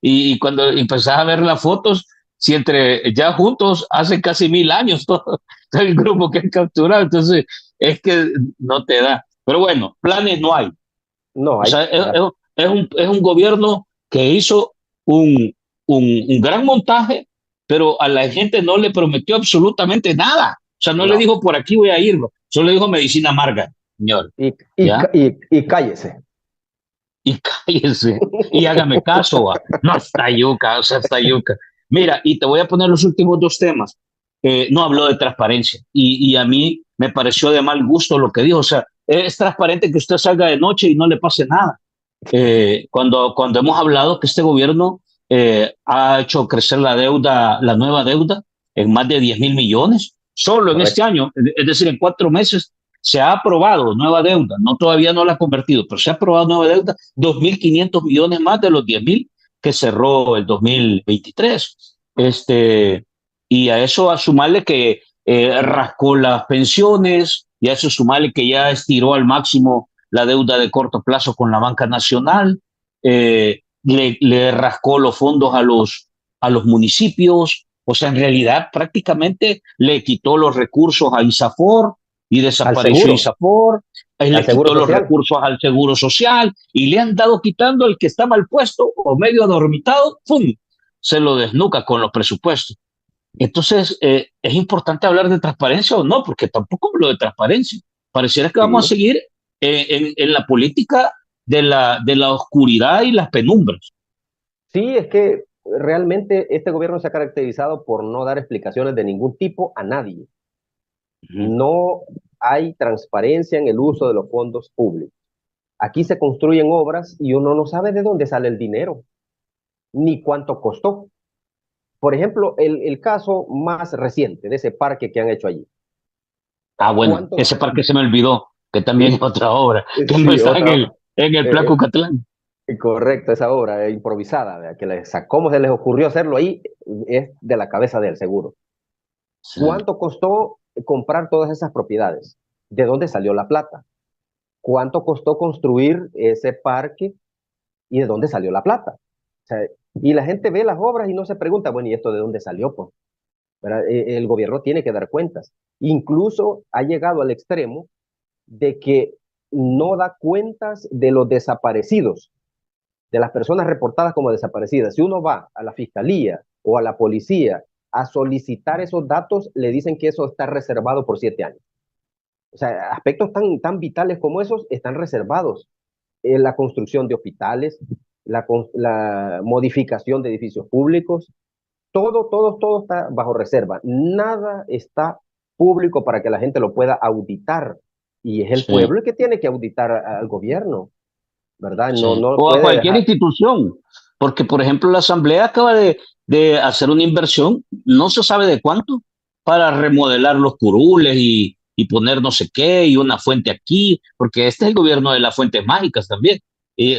Y cuando empezás a ver las fotos, si entre ya juntos hace casi 1000 años todo el grupo que han capturado, entonces es que no te da. Pero bueno, planes no hay. No O hay. sea, es un gobierno que hizo un, un gran montaje, pero a la gente no le prometió absolutamente nada. O sea, no le No. dijo por aquí voy a ir, solo le dijo medicina amarga, señor, Y, y, ¿ya? y cállese. Y cállese y hágame caso, va. No, está yuca, o sea, está yuca. Mira, y te voy a poner los últimos 2 temas. No habló de transparencia y a mí me pareció de mal gusto lo que dijo. O sea, es transparente que usted salga de noche y no le pase nada. Cuando hemos hablado que este gobierno ha hecho crecer la deuda, la nueva deuda, en más de 10.000 millones, solo en este Correcto. año, es decir, en 4 meses, se ha aprobado nueva deuda, no todavía no la ha convertido, pero se ha aprobado nueva deuda, 2.500 millones más de los 10.000 que cerró el 2023. Y a eso a sumarle que rascó las pensiones, y a eso sumarle que ya estiró al máximo la deuda de corto plazo con la banca nacional, le rascó los fondos a los municipios, o sea, en realidad prácticamente le quitó los recursos a ISAFOR y Al desapareció seguro. ISAFOR, Al le seguro quitó los social. recursos al Seguro Social y le han dado quitando el que está mal puesto o medio adormitado, ¡pum! Se lo desnuca con los presupuestos. Entonces, ¿es importante hablar de transparencia o no? Porque tampoco hablo de transparencia. Pareciera que vamos a Sí. seguir en la política de la oscuridad y las penumbras. Sí, es que realmente este gobierno se ha caracterizado por no dar explicaciones de ningún tipo a nadie. Ujú. No hay transparencia en el uso de los fondos públicos. Aquí se construyen obras y uno no sabe de dónde sale el dinero, ni cuánto costó. Por ejemplo, el caso más reciente de ese parque que han hecho allí. Ah, bueno, ¿Cuánto? ese parque se me olvidó, que también es Sí, otra obra, que no sí, está en otra. el Plan eh, Cucatlán. Correcto, esa obra improvisada, ¿verdad? ¿Cómo se les ocurrió hacerlo ahí? Es de la cabeza del seguro. Sí, ¿Cuánto costó comprar todas esas propiedades? ¿De dónde salió la plata? ¿Cuánto costó construir ese parque y de dónde salió la plata? O sea, y la gente ve las obras y no se pregunta, bueno, ¿y esto de dónde salió? Pues, ¿verdad? El gobierno tiene que dar cuentas. Incluso ha llegado al extremo de que no da cuentas de los desaparecidos, de las personas reportadas como desaparecidas. Si uno va a la fiscalía o a la policía a solicitar esos datos, le dicen que eso está reservado por 7 años. O sea, aspectos tan vitales como esos están reservados. La construcción de hospitales, la modificación de edificios públicos, todo está bajo reserva. Nada está público para que la gente lo pueda auditar. Y es el sí, pueblo el que tiene que auditar al gobierno, ¿verdad? No, sí. no O a puede cualquier dejar. institución, porque por ejemplo la Asamblea acaba de hacer una inversión, no se sabe de cuánto, para remodelar los curules y poner no sé qué y una fuente aquí, porque este es el gobierno de las fuentes mágicas también,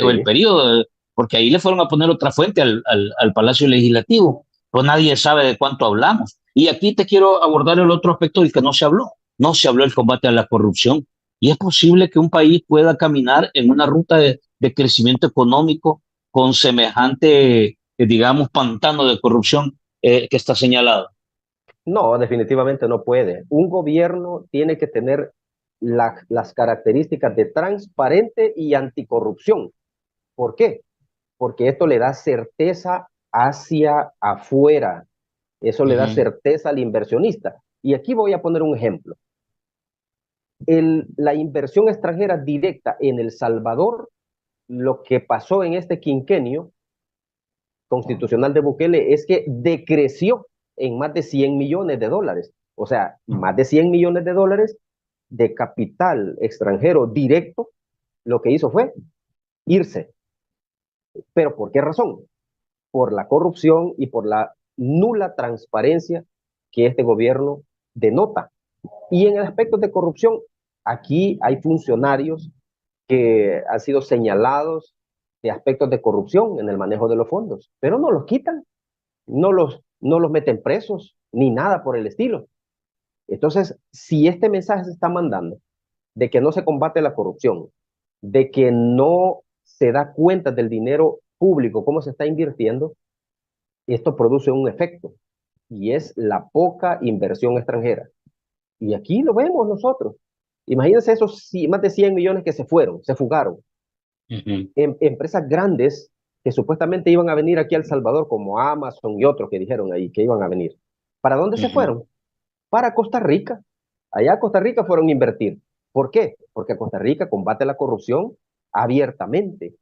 o el Sí, periodo. porque ahí le fueron a poner otra fuente al Palacio Legislativo, pues nadie sabe de cuánto hablamos. Y aquí te quiero abordar el otro aspecto del que no se habló. No se habló del combate a la corrupción. Y es posible que un país pueda caminar en una ruta de crecimiento económico con semejante, digamos, pantano de corrupción que está señalado. No, definitivamente no puede. Un gobierno tiene que tener las características de transparente y anticorrupción. ¿Por qué? Porque esto le da certeza hacia afuera. Eso le da Ujú. certeza al inversionista. Y aquí voy a poner un ejemplo. La inversión extranjera directa en El Salvador, lo que pasó en este quinquenio constitucional de Bukele es que decreció en más de 100 millones de dólares. O sea, más de 100 millones de dólares de capital extranjero directo, lo que hizo fue irse. ¿Pero por qué razón? Por la corrupción y por la nula transparencia que este gobierno denota. Y en el aspecto de corrupción, aquí hay funcionarios que han sido señalados de aspectos de corrupción en el manejo de los fondos, pero no los quitan, no los meten presos, ni nada por el estilo. Entonces, si este mensaje se está mandando de que no se combate la corrupción, de que no se da cuenta del dinero público, cómo se está invirtiendo, esto produce un efecto y es la poca inversión extranjera. Y aquí lo vemos nosotros. Imagínense esos más de 100 millones que se fueron, se fugaron. Ujú. Empresas grandes que supuestamente iban a venir aquí a El Salvador, como Amazon y otros que dijeron ahí que iban a venir. ¿Para dónde se Ujú. fueron? Para Costa Rica. Allá a Costa Rica fueron a invertir. ¿Por qué? Porque Costa Rica combate la corrupción abiertamente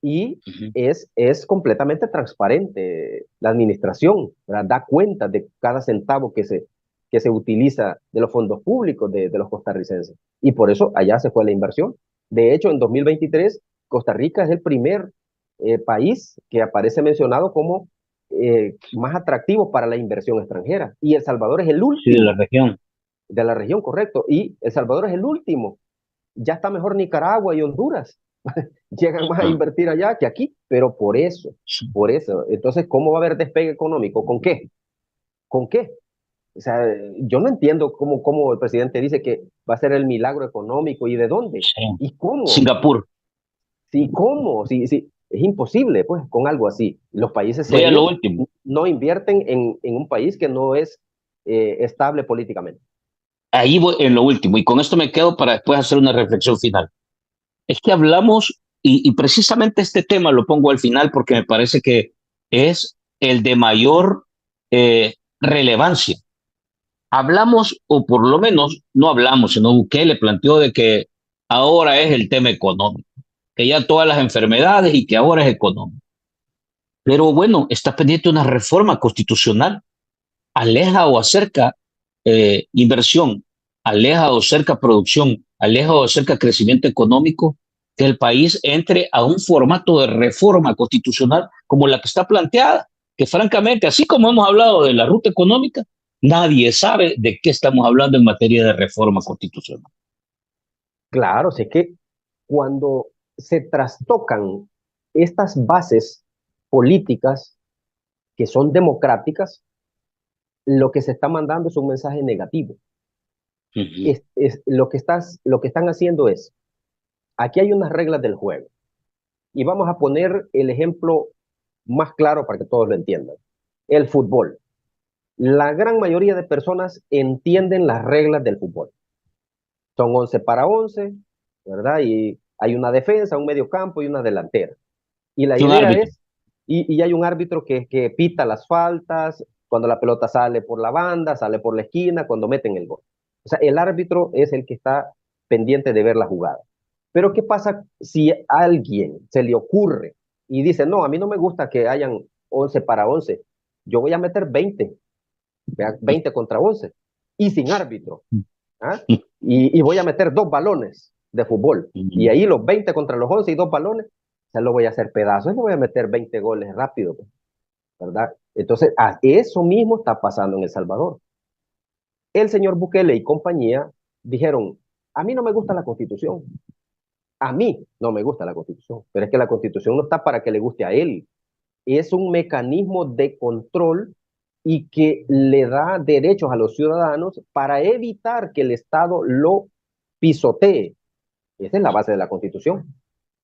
y Ujú. es completamente transparente la administración, ¿verdad? Da cuenta de cada centavo que se utiliza de los fondos públicos de los costarricenses. Y por eso allá se fue la inversión. De hecho, en 2023, Costa Rica es el primer país que aparece mencionado como más atractivo para la inversión extranjera. Y El Salvador es el Sí, de la último región. de la región, correcto. Y El Salvador es el último. Ya está mejor Nicaragua y Honduras. Llegan más a Ah, invertir allá que aquí, pero por eso, sí. por eso. Entonces, ¿cómo va a haber despegue económico? ¿Con qué? ¿Con qué? O sea, yo no entiendo cómo el presidente dice que va a ser el milagro económico y de dónde Sí. y cómo. Singapur. Sí, cómo. Sí, sí, es imposible, pues, con algo así. Los países Voy a lo serios último. no invierten en un país que no es estable políticamente. Ahí voy en lo último, y con esto me quedo para después hacer una reflexión final. Es que hablamos, y precisamente este tema lo pongo al final porque me parece que es el de mayor relevancia. Hablamos, o por lo menos no hablamos, sino Bukele planteó de que ahora es el tema económico, que ya todas las enfermedades y que ahora es económico. Pero bueno, está pendiente una reforma constitucional, aleja o acerca inversión, aleja o cerca producción, aleja o cerca crecimiento económico, que el país entre a un formato de reforma constitucional como la que está planteada, que francamente, así como hemos hablado de la ruta económica, nadie sabe de qué estamos hablando en materia de reforma constitucional. Claro, sé que cuando se trastocan estas bases políticas que son democráticas, lo que se está mandando es un mensaje negativo. Uh -huh. Lo que están haciendo es, aquí hay unas reglas del juego y vamos a poner el ejemplo más claro para que todos lo entiendan. El fútbol. La gran mayoría de personas entienden las reglas del fútbol. Son 11 para 11, ¿verdad? Y hay una defensa, un medio campo y una delantera. Y la Un idea árbitro. es, y hay un árbitro que pita las faltas, cuando la pelota sale por la banda, sale por la esquina, cuando meten el gol. O sea, el árbitro es el que está pendiente de ver la jugada. Pero ¿qué pasa si a alguien se le ocurre y dice, no, a mí no me gusta que hayan 11 para 11, yo voy a meter 20, 20 contra 11 y sin árbitro? ¿Ah? Y voy a meter dos balones de fútbol. Y ahí los 20 contra los 11 y dos balones, se lo voy a hacer pedazos. Y le voy a meter 20 goles rápido, pues, ¿verdad? Entonces, eso mismo está pasando en El Salvador. El señor Bukele y compañía dijeron, a mí no me gusta la constitución. A mí no me gusta la Constitución, pero es que la Constitución no está para que le guste a él. Es un mecanismo de control y que le da derechos a los ciudadanos para evitar que el Estado lo pisotee. Esa es la base de la Constitución.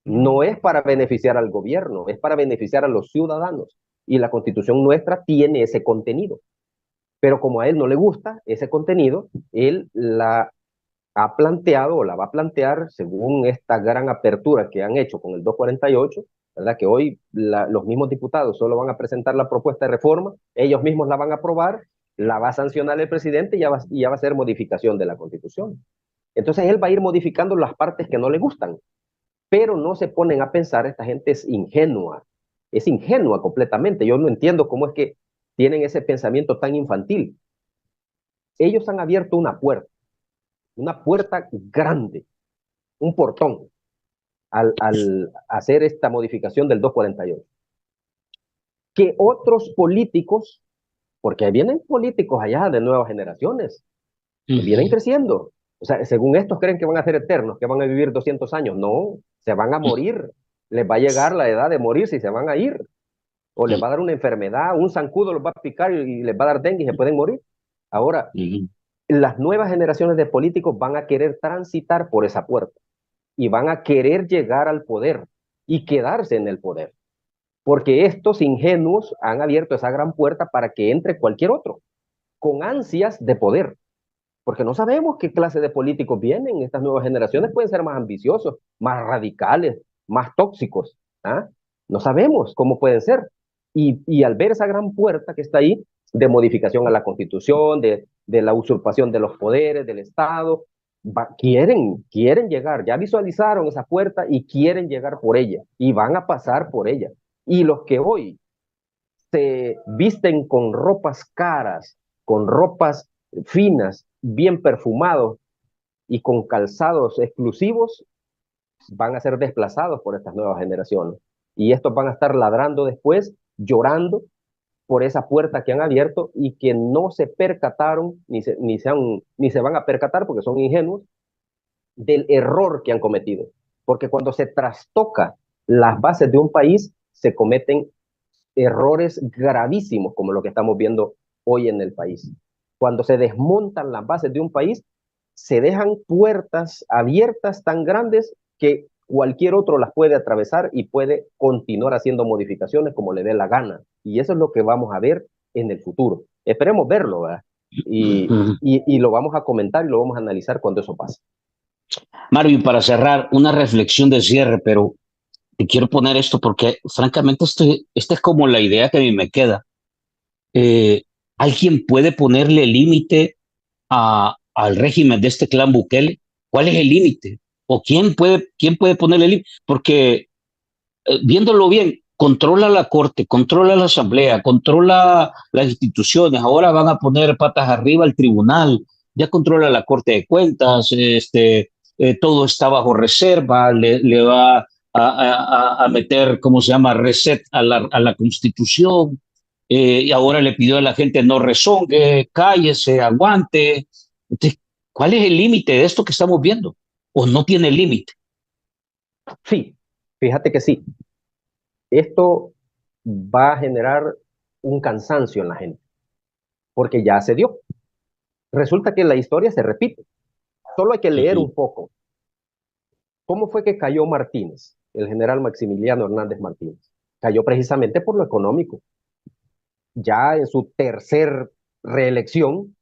No es para beneficiar al gobierno, es para beneficiar a los ciudadanos. Y la Constitución nuestra tiene ese contenido. Pero como a él no le gusta ese contenido, él la ha planteado o la va a plantear según esta gran apertura que han hecho con el 248, ¿verdad? Que hoy los mismos diputados solo van a presentar la propuesta de reforma, ellos mismos la van a aprobar, la va a sancionar el presidente y ya va a ser modificación de la Constitución. Entonces él va a ir modificando las partes que no le gustan, pero no se ponen a pensar, esta gente es ingenua completamente. Yo no entiendo cómo es que tienen ese pensamiento tan infantil. Ellos han abierto una puerta grande, un portón, al hacer esta modificación del 248. Que otros políticos, porque vienen políticos allá de nuevas generaciones, que vienen creciendo. O sea, según estos creen que van a ser eternos, que van a vivir 200 años. No, se van a morir. Les va a llegar la edad de morirse y se van a ir. O les va a dar una enfermedad, un zancudo los va a picar y les va a dar dengue y se pueden morir. Ahora, las nuevas generaciones de políticos van a querer transitar por esa puerta y van a querer llegar al poder y quedarse en el poder. Porque estos ingenuos han abierto esa gran puerta para que entre cualquier otro, con ansias de poder. Porque no sabemos qué clase de políticos vienen. Estas nuevas generaciones pueden ser más ambiciosos, más radicales, más tóxicos. ¿Ah? No sabemos cómo pueden ser. Y al ver esa gran puerta que está ahí, de modificación a la Constitución, de la usurpación de los poderes del Estado, quieren llegar, ya visualizaron esa puerta y quieren llegar por ella, y van a pasar por ella. Y los que hoy se visten con ropas caras, con ropas finas, bien perfumados y con calzados exclusivos, van a ser desplazados por estas nuevas generaciones. Y estos van a estar ladrando después, llorando por esa puerta que han abierto y que no se percataron, ni se van a percatar porque son ingenuos, del error que han cometido. Porque cuando se trastoca las bases de un país, se cometen errores gravísimos como lo que estamos viendo hoy en el país. Cuando se desmontan las bases de un país, se dejan puertas abiertas tan grandes que cualquier otro las puede atravesar y puede continuar haciendo modificaciones como le dé la gana. Y eso es lo que vamos a ver en el futuro. Esperemos verlo, ¿verdad? Y lo vamos a comentar y lo vamos a analizar cuando eso pase. Marvin, para cerrar, una reflexión de cierre, pero te quiero poner esto porque francamente esta es como la idea que a mí me queda. ¿Alguien puede ponerle límite al régimen de este clan Bukele? ¿Cuál es el límite? ¿O quién puede ponerle límite? Porque viéndolo bien, controla la corte, controla la asamblea, controla las instituciones, ahora van a poner patas arriba al tribunal, ya controla la corte de cuentas, todo está bajo reserva, le va a meter, ¿cómo se llama?, reset a la constitución, y ahora le pidió a la gente no rezongue, cállese, aguante. Entonces, ¿cuál es el límite de esto que estamos viendo? ¿O no tiene límite? Sí, fíjate que sí. Esto va a generar un cansancio en la gente, porque ya se dio. Resulta que la historia se repite. Solo hay que leer un poco. ¿Cómo fue que cayó Martínez, el general Maximiliano Hernández Martínez? Cayó precisamente por lo económico. Ya en su tercer reelección,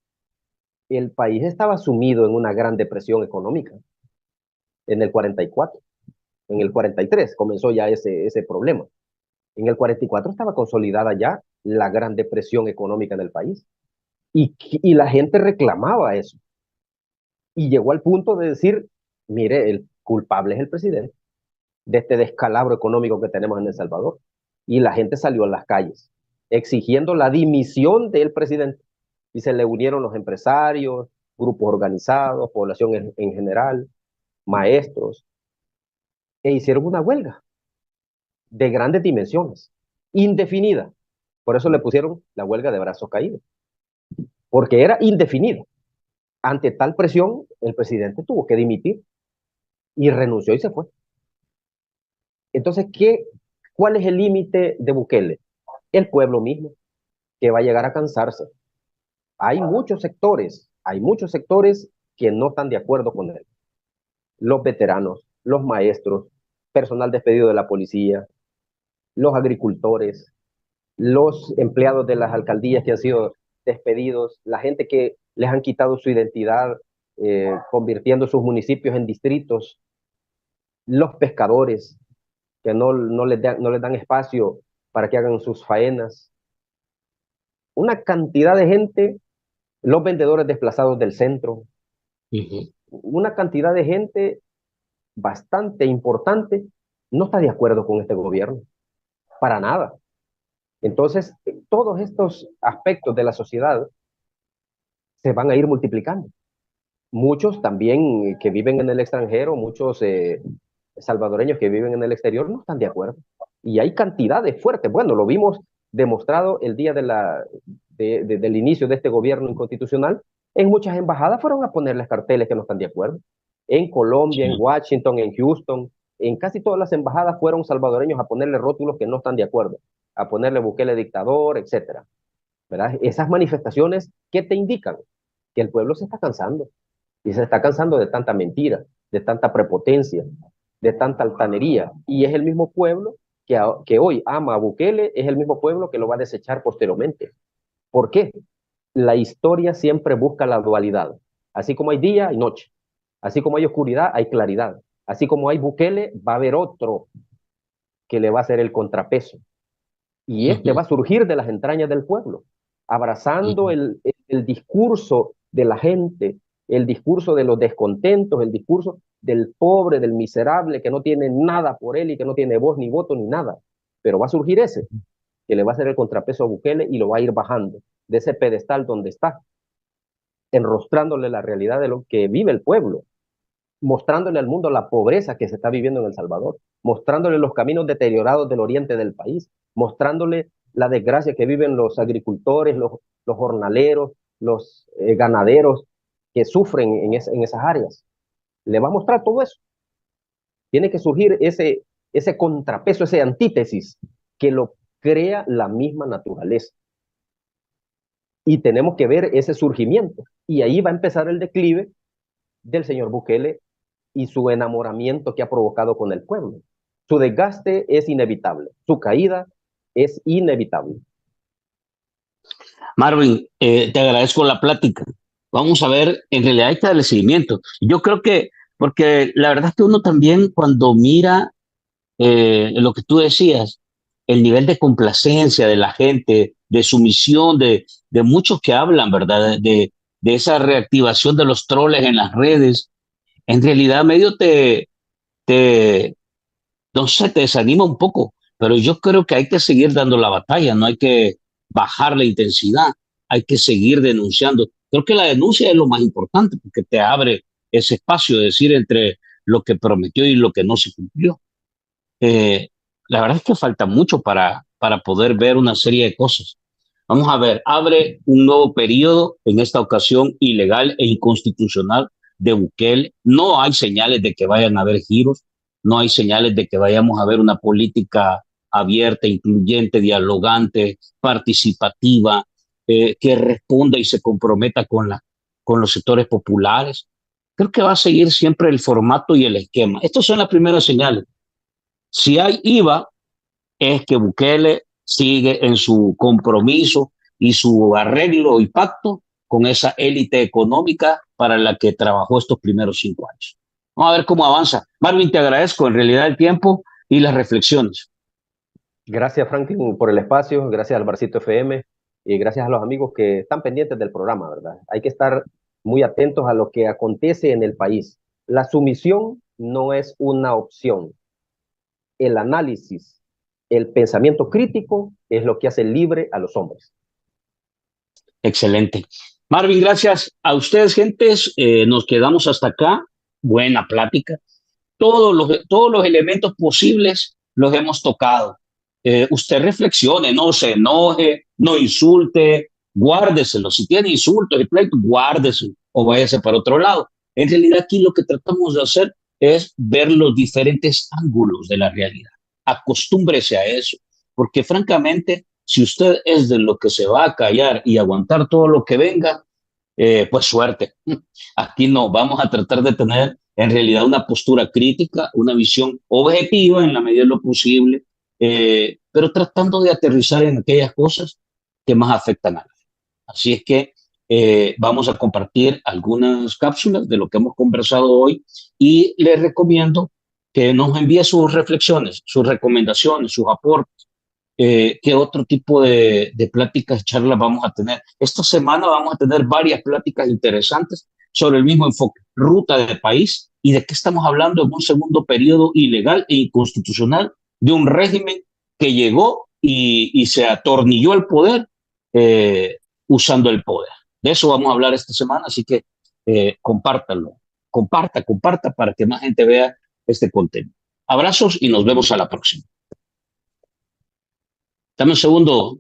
el país estaba sumido en una gran depresión económica en el 44. En el 43 comenzó ya ese problema. En el 44 estaba consolidada ya la gran depresión económica en el país. Y la gente reclamaba eso. Y llegó al punto de decir, mire, el culpable es el presidente de este descalabro económico que tenemos en El Salvador. Y la gente salió a las calles exigiendo la dimisión del presidente. Y se le unieron los empresarios, grupos organizados, población en general, maestros, e hicieron una huelga de grandes dimensiones, indefinida. Por eso le pusieron la huelga de brazos caídos, porque era indefinida. Ante tal presión, el presidente tuvo que dimitir y renunció y se fue. Entonces, ¿cuál es el límite de Bukele? El pueblo mismo, que va a llegar a cansarse. Hay muchos sectores que no están de acuerdo con él. Los veteranos, los maestros, personal despedido de la policía, los agricultores, los empleados de las alcaldías que han sido despedidos, la gente que les han quitado su identidad, convirtiendo sus municipios en distritos, los pescadores que no les dan espacio para que hagan sus faenas, una cantidad de gente, los vendedores desplazados del centro, una cantidad de gente bastante importante no está de acuerdo con este gobierno, para nada. Entonces, todos estos aspectos de la sociedad se van a ir multiplicando. Muchos también que viven en el extranjero, muchos salvadoreños que viven en el exterior no están de acuerdo. Y hay cantidades fuertes. Bueno, lo vimos demostrado el día del inicio de este gobierno inconstitucional. En muchas embajadas fueron a ponerles carteles que no están de acuerdo. En Colombia, en Sí. Washington, en Houston, en casi todas las embajadas fueron salvadoreños a ponerle rótulos que no están de acuerdo, a ponerle Bukele dictador, etcétera. ¿Verdad? Esas manifestaciones, ¿qué te indican? Que el pueblo se está cansando y se está cansando de tanta mentira, de tanta prepotencia, de tanta altanería. Y es el mismo pueblo que hoy ama a Bukele, es el mismo pueblo que lo va a desechar posteriormente. ¿Por qué? La historia siempre busca la dualidad. Así como hay día, hay noche. Así como hay oscuridad, hay claridad. Así como hay Bukele, va a haber otro que le va a hacer el contrapeso. Y este va a surgir de las entrañas del pueblo, abrazando el discurso de la gente, el discurso de los descontentos, el discurso del pobre, del miserable, que no tiene nada por él y que no tiene voz ni voto ni nada. Pero va a surgir ese, que le va a hacer el contrapeso a Bukele y lo va a ir bajando de ese pedestal donde está, enrostrándole la realidad de lo que vive el pueblo, mostrándole al mundo la pobreza que se está viviendo en El Salvador, mostrándole los caminos deteriorados del oriente del país, mostrándole la desgracia que viven los agricultores, los jornaleros, los ganaderos que sufren en esas áreas. Le va a mostrar todo eso. Tiene que surgir ese contrapeso, ese antítesis que lo crea la misma naturaleza. Y tenemos que ver ese surgimiento. Y ahí va a empezar el declive del señor Bukele y su enamoramiento que ha provocado con el pueblo. Su desgaste es inevitable, su caída es inevitable. Marvin, te agradezco la plática. Vamos a ver, en realidad hay que darle seguimiento. Yo creo que, porque la verdad es que uno también cuando mira lo que tú decías, el nivel de complacencia de la gente, de sumisión, de muchos que hablan, ¿verdad? De esa reactivación de los troles en las redes, en realidad medio te, no sé, te desanima un poco, pero yo creo que hay que seguir dando la batalla, no hay que bajar la intensidad, hay que seguir denunciando. Creo que la denuncia es lo más importante porque te abre ese espacio de decir entre lo que prometió y lo que no se cumplió. Eh, la verdad es que falta mucho para poder ver una serie de cosas. Vamos a ver, abre un nuevo periodo, en esta ocasión ilegal e inconstitucional de Bukele. No hay señales de que vayan a haber giros, no hay señales de que vayamos a ver una política abierta, incluyente, dialogante, participativa, que responda y se comprometa con los sectores populares. Creo que va a seguir siempre el formato y el esquema. Estas son las primeras señales. Si hay IVA, es que Bukele sigue en su compromiso y su arreglo y pacto con esa élite económica para la que trabajó estos primeros 5 años. Vamos a ver cómo avanza. Marvin, te agradezco en realidad el tiempo y las reflexiones. Gracias, Franklin, por el espacio, gracias al Barcito FM y gracias a los amigos que están pendientes del programa, ¿verdad? Hay que estar muy atentos a lo que acontece en el país. La sumisión no es una opción. El análisis, el pensamiento crítico es lo que hace libre a los hombres. Excelente. Marvin, gracias a ustedes, gentes. Nos quedamos hasta acá. Buena plática. Todos los elementos posibles los hemos tocado. Usted reflexione, no se enoje, no insulte, guárdeselo. Si tiene insultos y pleito, guárdeselo o váyase para otro lado. En realidad aquí lo que tratamos de hacer es ver los diferentes ángulos de la realidad. acostúmbrese a eso, porque francamente, si usted es de lo que se va a callar y aguantar todo lo que venga, pues suerte. Aquí no, vamos a tratar de tener en realidad una postura crítica, una visión objetiva en la medida de lo posible, pero tratando de aterrizar en aquellas cosas que más afectan a la gente. Así es que vamos a compartir algunas cápsulas de lo que hemos conversado hoy y les recomiendo que nos envíe sus reflexiones, sus recomendaciones, sus aportes. ¿Qué otro tipo de pláticas, charlas vamos a tener? Esta semana vamos a tener varias pláticas interesantes sobre el mismo enfoque, ruta de país y de qué estamos hablando en un segundo periodo ilegal e inconstitucional de un régimen que llegó y se atornilló el poder eh, usando el poder. De eso vamos a hablar esta semana, así que compártanlo, comparta para que más gente vea este contenido. Abrazos y nos vemos a la próxima. Dame un segundo,